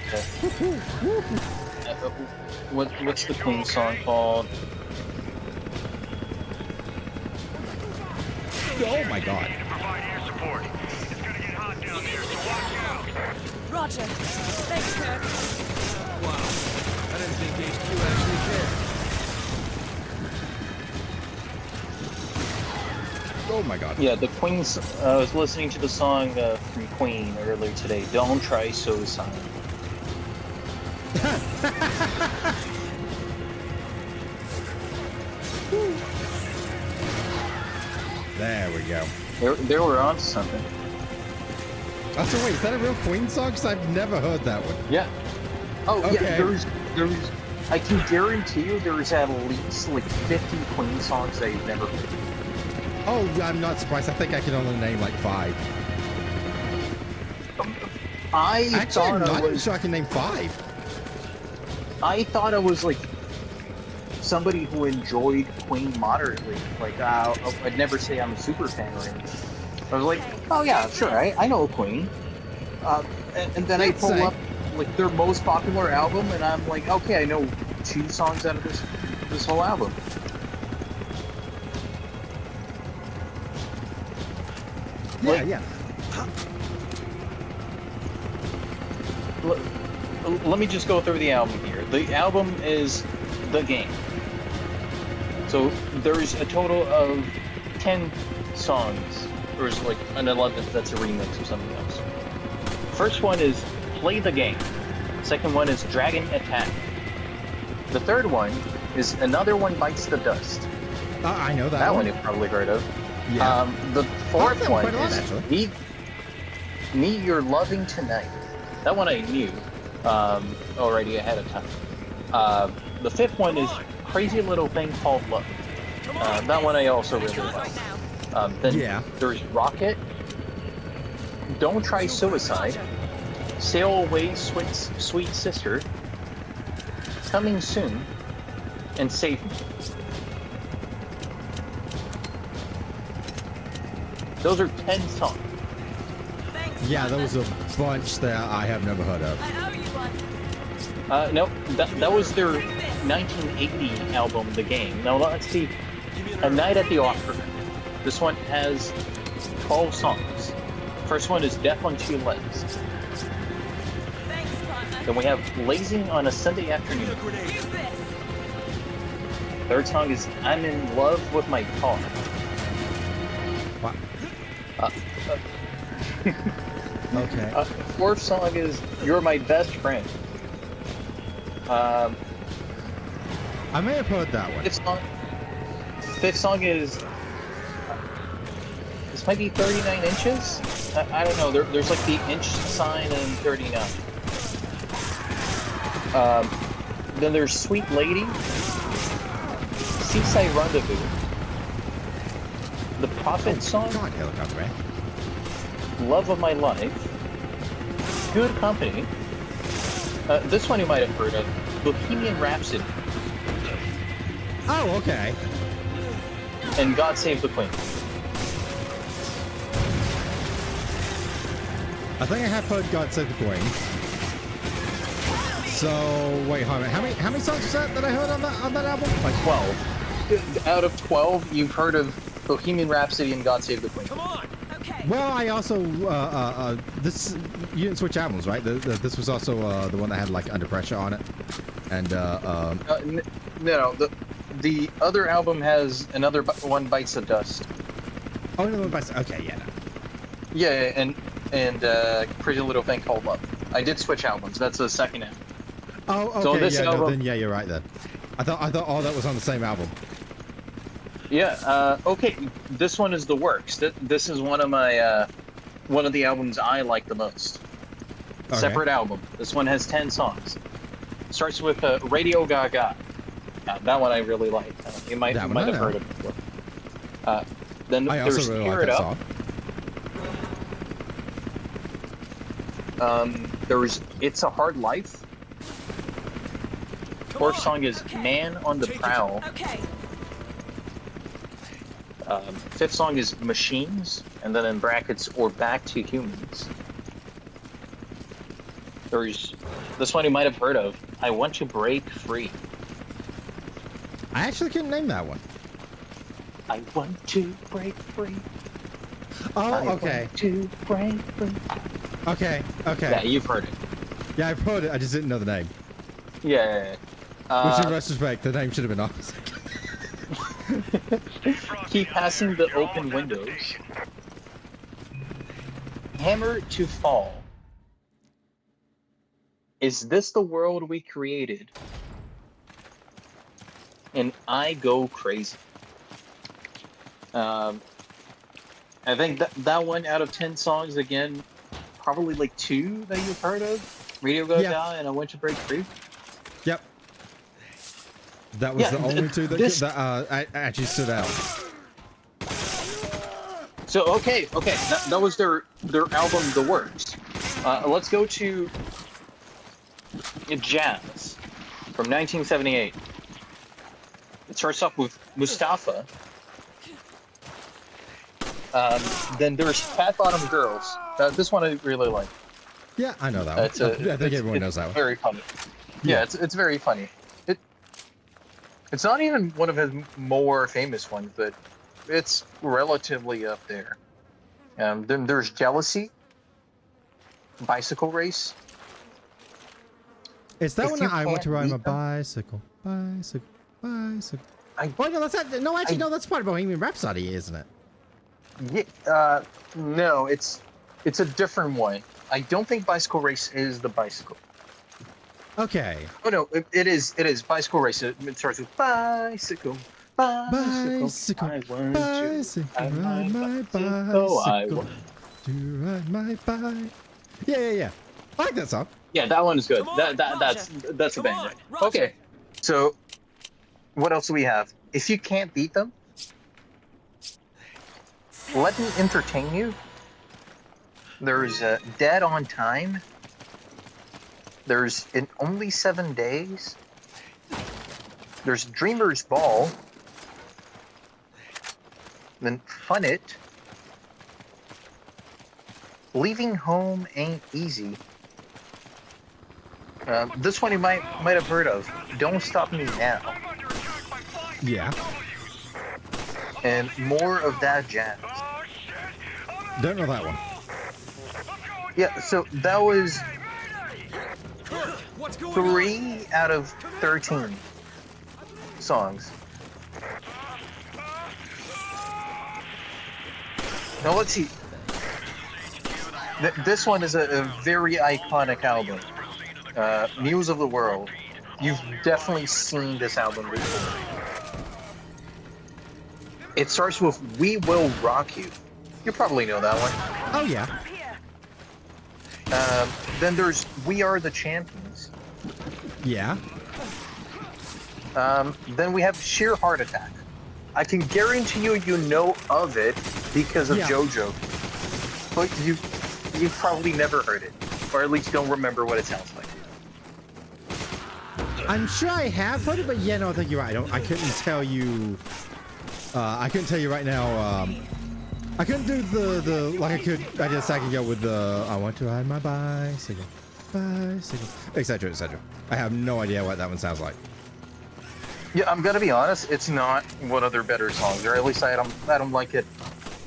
what's the Queen song called? Oh my god. Roger. Thanks, Kirk. Wow. I didn't think HQ actually cared. Oh my god. Yeah, the Queen's. I was listening to the song from Queen earlier today. Don't try suicide. There we go. They were on something. Oh, so wait, is that a real Queen song? Because I've never heard that one. Yeah. Oh, okay. Yeah, there's, I can guarantee you there's at least like 50 Queen songs that you've never heard. Oh, I'm not surprised. I think I can only name like 5. I'm not even sure I can name 5. I thought I was like somebody who enjoyed Queen moderately. Like, I'd never say I'm a super fan or anything. I was like, oh yeah, sure, I know Queen. And then I pull up like their most popular album, and I'm like, okay, I know 2 songs out of this whole album. Yeah. Let me just go through the album here. The album is The Game. So there's a total of 10 songs. Or is like an 11th that's a remix or something else. First one is Play the Game. Second one is Dragon Attack. The third one is Another One Bites the Dust. I know that one. That one you've probably heard of. Yeah. The fourth one is Meet Your Loving Tonight. That one I knew already ahead of time. The fifth one is Crazy Little Thing Called Love. That one I also really like. Then there's Rocket, Don't Try Suicide, Sail Away Sweet Sister, Coming Soon, and Save Me. Those are 10 songs. Yeah, there was a bunch that I have never heard of. No, that was their 1980 album, The Game. Now let's see, A Night at the Opera. This one has 12 songs. First one is Death on Two Legs. Then we have Lazing on a Sunday Afternoon. Third song is I'm in Love with My Car. What? Okay. Fourth song is You're My Best Friend. I may have heard that one. Fifth song is this might be 39 inches. I don't know. There's like the inch sign and 39. Then there's Sweet Lady, Seaside Rendezvous, The Prophet Song, God, helicopter. Love of My Life, Good Company. This one you might have heard of, Bohemian Rhapsody. Oh, okay. And God Save the Queen. I think I have heard God Save the Queen. So wait, hold on. How many songs was that I heard on that album? Like 12. Out of 12, you've heard of Bohemian Rhapsody and God Save the Queen. Come on. Okay. Well, I also this you didn't switch albums, right? This was also the one that had like Under Pressure on it, and no, the other album has another one, Bites the Dust. Oh, another one Bites. Okay, yeah. No. Yeah, and Pretty Little Thing Called Love. I did switch albums. That's the second album. Oh, okay. So this yeah, album, no, then yeah, you're right then. I thought all that was on the same album. Yeah. Okay. This one is the works. This is one of my one of the albums I like the most. Okay. Separate album. This one has 10 songs. Starts with Radio Gaga. That one I really like. You might have heard it before. Then there's really Tear It Up. There's It's a Hard Life. Fourth song is Man on the Prowl. Okay. Fifth song is Machines, and then in brackets, or Back to Humans. There's this one you might have heard of, I Want to Break Free. I actually couldn't name that one. I want to break free. Oh, okay. I want to break free. Okay. Yeah, you've heard it. Yeah, I've heard it. I just didn't know the name. Yeah. Which, in retrospect, the name should have been off. Keep Passing the Open Windows. Hammer to Fall. Is This the World We Created? And I Go Crazy. I think that one out of 10 songs, again, probably like 2 that you've heard of. Radio Gaga and I Want to Break Free. Yep. That was the only 2 that actually stood out. So okay, that was their album, The Works. Let's go to Jazz from 1978. It starts off with Mustafa. Then there's Fat Bottom Girls. This one I really like. Yeah, I know that one. I think everyone knows that one. Very funny. Yeah, it's very funny. It's not even one of his more famous ones, but it's relatively up there. Then there's Jealousy, Bicycle Race. Is that one that I Want to Ride My Bicycle? Bicycle. No, that's not. No, actually, no, that's part of Bohemian Rhapsody, isn't it? Yeah. No, it's a different one. I don't think Bicycle Race is the bicycle. Okay. Oh no, it is Bicycle Race. It starts with bicycle. I want to ride my bicycle. I want to ride my bike. Yeah. I like that song. Yeah, that one is good. That's a banger. Okay, so what else do we have? If You Can't Beat Them, Let Me Entertain You. There's Dead on Time. There's In Only 7 Days. There's Dreamer's Ball. Then Fun It. Leaving Home Ain't Easy. This one you might have heard of. Don't Stop Me Now. Yeah. And More of That Jazz. Don't know that one. Yeah, so that was 3 out of 13 songs. Now let's see. This one is a very iconic album. Muse of the World. You've definitely seen this album before. It starts with We Will Rock You. You probably know that one. Oh, yeah. Then there's We Are the Champions. Yeah. Then we have Sheer Heart Attack. I can guarantee you know of it because of JoJo. But you've probably never heard it. Or at least don't remember what it sounds like. I'm sure I have heard it, but yeah, no, I think you're right. I couldn't tell you. I couldn't tell you right now I couldn't do the like I did a second ago with the I want to ride my bicycle, etc., etc. I have no idea what that one sounds like. Yeah, I'm gonna be honest. It's not one of their better songs, or at least I don't like it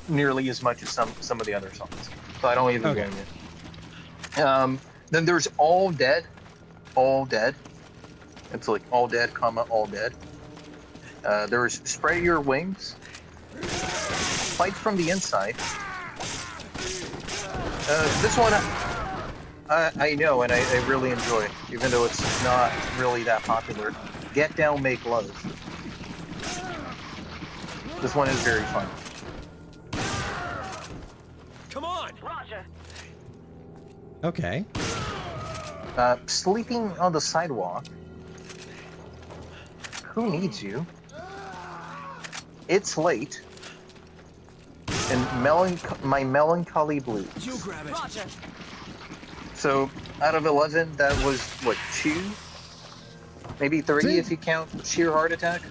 nearly as much as some of the other songs. So I don't even blame it. Then there's All Dead. It's like All Dead, All Dead. There's Spread Your Wings. Fight from the Inside. This one I know and I really enjoy, even though it's not really that popular. Get Down, Make Love. This one is very fun. Come on! Roger. Okay. Sleeping on the Sidewalk. Who Needs You? It's Late. And My Melancholy Blues. You grab it. Roger. So, out of 11, that was, what, 2? Maybe 3 if you count Sheer Heart Attack?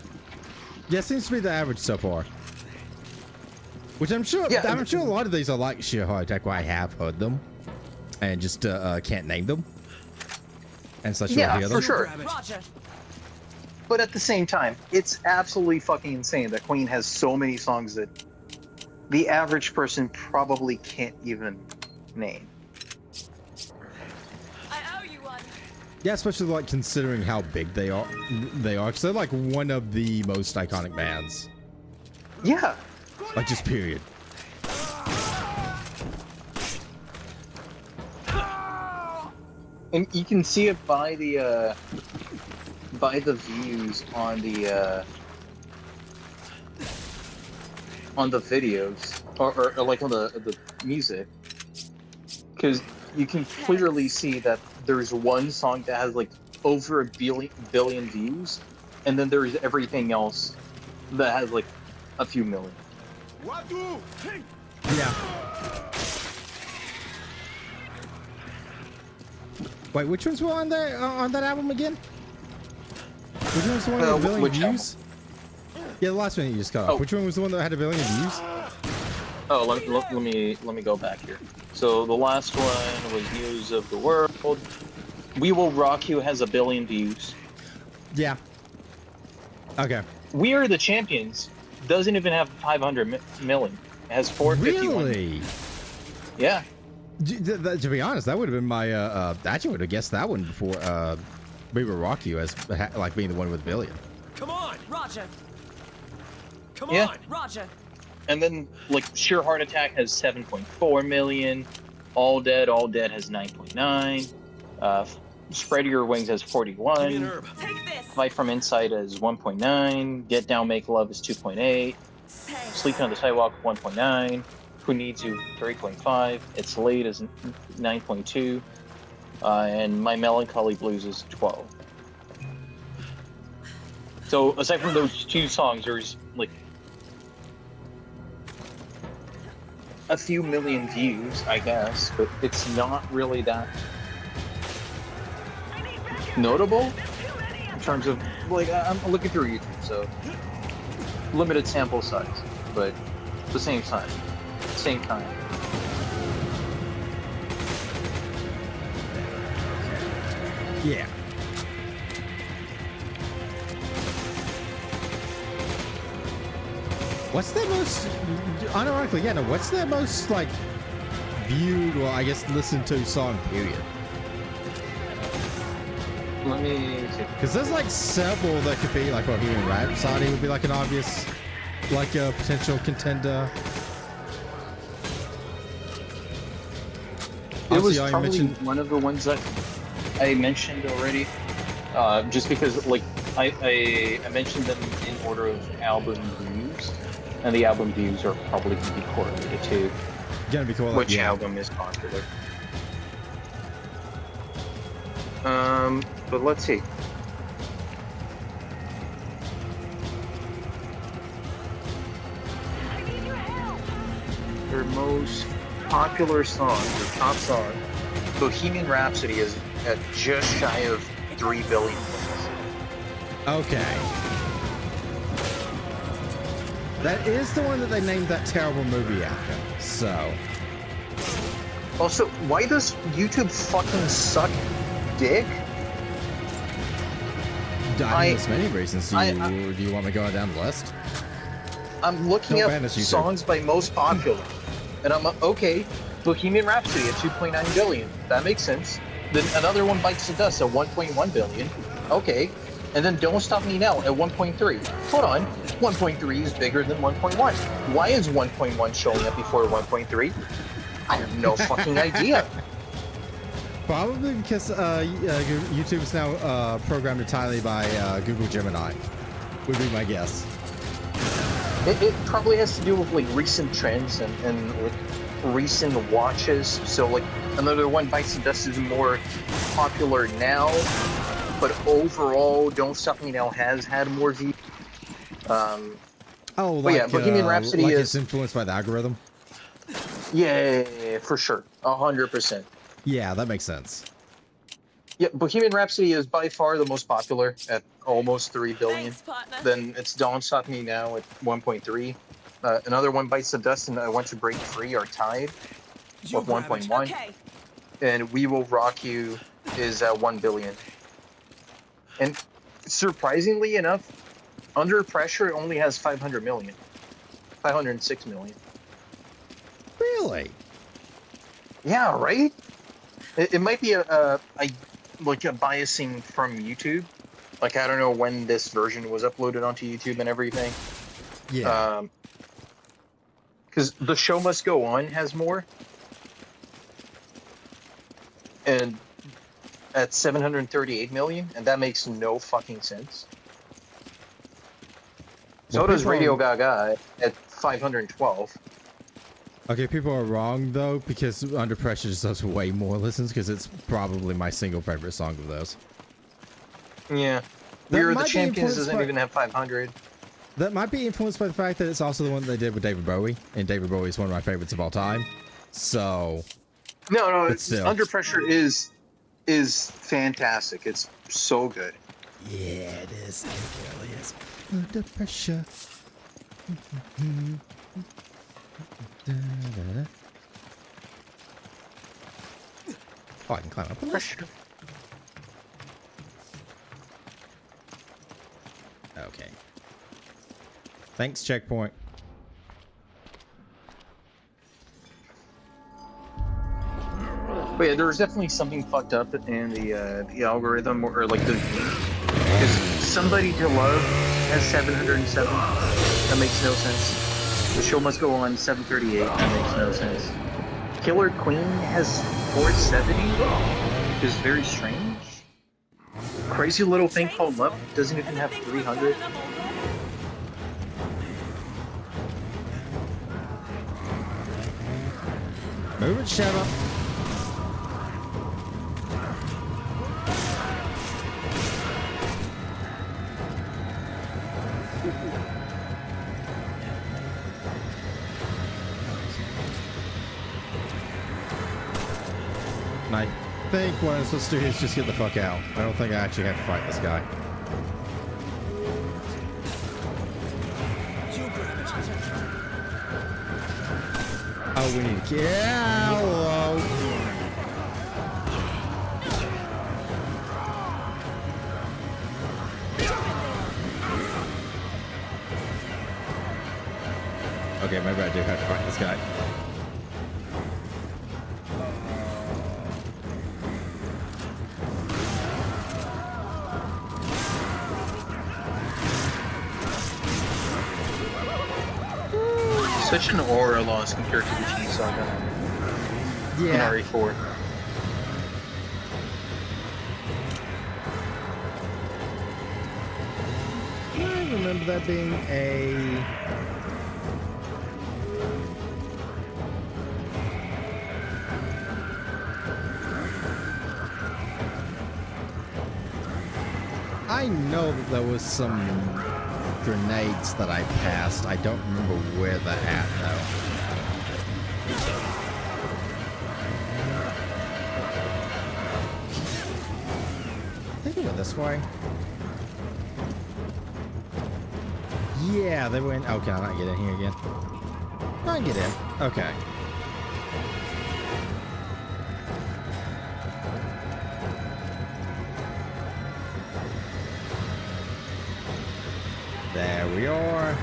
Yeah, seems to be the average so far. Which I'm sure, I'm sure a lot of these are like Sheer Heart Attack, where I have heard them. And just can't name them. And such. Yeah, for sure. Roger. But at the same time, it's absolutely fucking insane that Queen has so many songs that the average person probably can't even name. I owe you one. Yeah, especially like considering how big they are. Because they're like one of the most iconic bands. Yeah. Like just period. And you can see it by the views on the videos or like on the music, because you can clearly see that there's one song that has like over a billion views, and then there's everything else that has like a few million. Yeah. Wait, which ones were on that album again? Which one was the one with a billion views? Yeah, the last one you just got off. Which one was the one that had a billion views? Oh, let me go back here. So the last one was News of the World. We Will Rock You has 1 billion views. Yeah. Okay. We Are the Champions doesn't even have 500 million. It has 451. Really? Yeah. To be honest, that would have been my I actually would have guessed that one before We Will Rock You as like being the one with 1 billion. Come on! Roger. Come Yeah. on! Roger. And then like Sheer Heart Attack has 7.4 million. All Dead has 9.9. Spread Your Wings has 41. Give me an herb. Take this. Fight from Inside is 1.9. Get Down, Make Love is 2.8. Sleeping on the Sidewalk 1.9. Who Needs You 3.5. It's Late is 9.2. And My Melancholy Blues is 12. So aside from those 2 songs, there's like a few million views, I guess, but it's not really that notable in terms of like I'm looking through YouTube, so limited sample size, but at the same time, same kind. Yeah. What's the most, unironically, yeah, no, what's the most, like, viewed, or I guess listened to song, period? Let me see. Because there's, like, several that could be, like, Bohemian Rhapsody would be, like, an obvious, like, a potential contender. It was probably one of the ones that I mentioned already, just because, like, I mentioned them in order of album views, and the album views are probably going to be correlated to which album is popular. But let's see. Their most popular song, their top song, Bohemian Rhapsody, is at just shy of 3 billion. Okay. That is the one that they named that terrible movie after. So. Also, why does YouTube fucking suck dick? I mean, there's many reasons. Do you want me going down the list? I'm looking up songs by most popular, and I'm okay. Bohemian Rhapsody at 2.9 billion. That makes sense. Then another one bites the dust at 1.1 billion. Okay. And then Don't Stop Me Now at 1.3. Hold on. 1.3 is bigger than 1.1. Why is 1.1 showing up before 1.3? I have no fucking idea. Probably because YouTube is now programmed entirely by Google Gemini. Would be my guess. It probably has to do with like recent trends and like recent watches. So like another one bites the dust is more popular now, but overall Don't Stop Me Now has had more views. Bohemian Rhapsody like is it's influenced by the algorithm. Yeah, for sure, 100%. Yeah, that makes sense. Yeah, Bohemian Rhapsody is by far the most popular at almost 3 billion. Thanks, Then it's Don't Stop Me Now at 1.3. Another one bites the dust and I Want to Break Free are tied with 1.1. Okay. And We Will Rock You is at 1 billion. And surprisingly enough, Under Pressure only has 500 million. 506 million. Really? Yeah, right? It might be a biasing from YouTube. Like, I don't know when this version was uploaded onto YouTube and everything. Yeah. Because The Show Must Go On has more. And at 738 million, and that makes no fucking sense. So does Radio Gaga at 512. Okay, people are wrong though, because Under Pressure just does way more listens, because it's probably my single favorite song of those. Yeah. We Are the Champions doesn't even have 500. That might be influenced by the fact that it's also the one they did with David Bowie, and David Bowie is one of my favorites of all time. So. No, Under Pressure is fantastic. It's so good. Yeah, it is. It really is. Under Pressure. Oh, I can climb up on this. Okay. Thanks, checkpoint. But yeah, there's definitely something fucked up in the algorithm or like the because Somebody to Love has 707. That makes no sense. The Show Must Go On 738. That makes no sense. Killer Queen has 470, which is very strange. Crazy Little Thing Called Love doesn't even have 300. Move it, shut up. And I think what I'm supposed to do is just get the fuck out. I don't think I actually have to fight this guy. Oh, we need to get out. Okay, maybe I do have to fight this guy. Such an aura loss compared to the T-Saga in RE4. I remember that being a... I know that there was some grenades that I passed. I don't remember where they're at, though. I think it went this way. Yeah, they went. Oh, can I not get in here again? I can get in. Okay. There we are.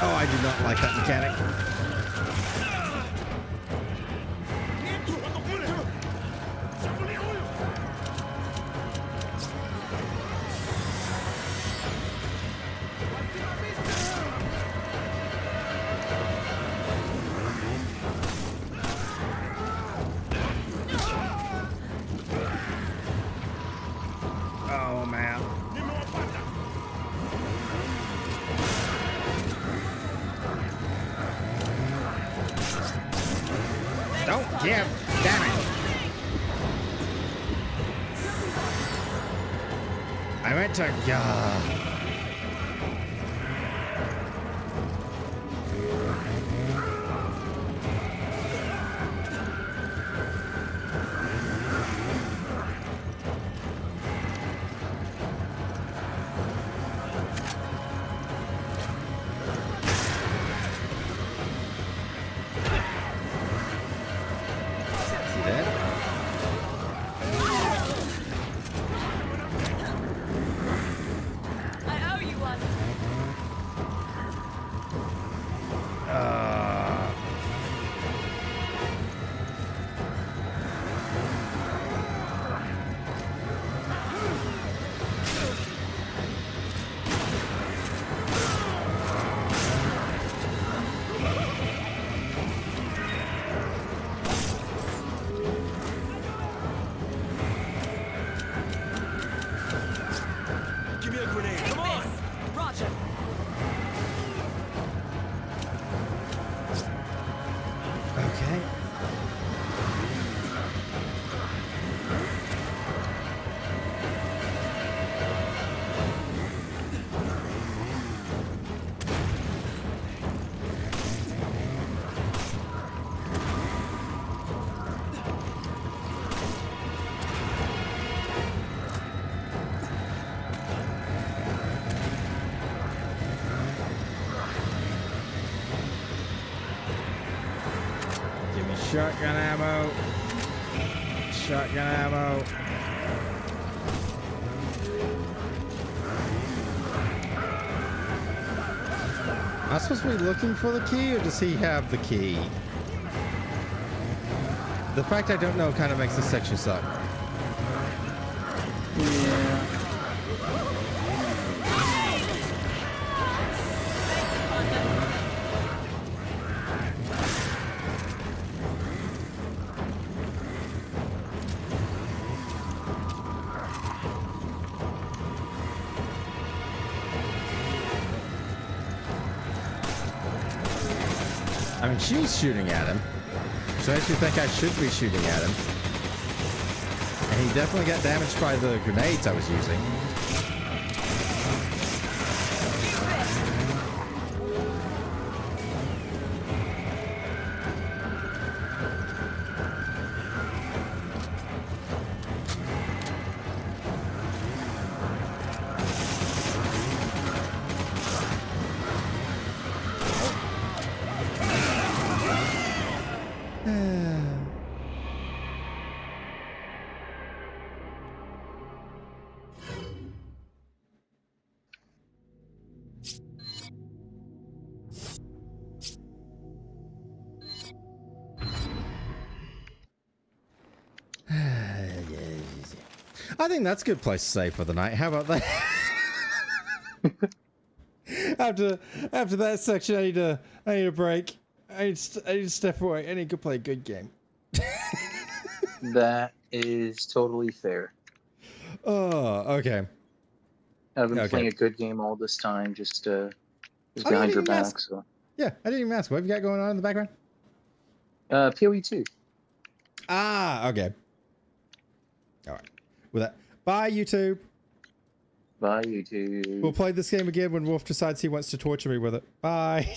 Oh, I do not like that mechanic. Oh, man. Don't give. Damn it. I meant to. Yeah. See that? I owe you one. Give me a grenade. Come on. Roger. Okay. Give me shotgun ammo. Shotgun ammo. Am I supposed to be looking for the key, or does he have the key? The fact I don't know kind of makes this section suck. Yeah. I mean, she's shooting at him, so I actually think I should be shooting at him. And he definitely got damaged by the grenades I was using. I think that's a good place to stay for the night. How about that? after that section, I need a break. I need to step away. I need to play a good game. That is totally fair. Oh, okay. I've been playing a good game all this time, just behind your back. So yeah, I didn't even ask. What have you got going on in the background? PoE 2. Ah, okay. All right. With that, bye YouTube. Bye YouTube. We'll play this game again when Wolf decides he wants to torture me with it. Bye.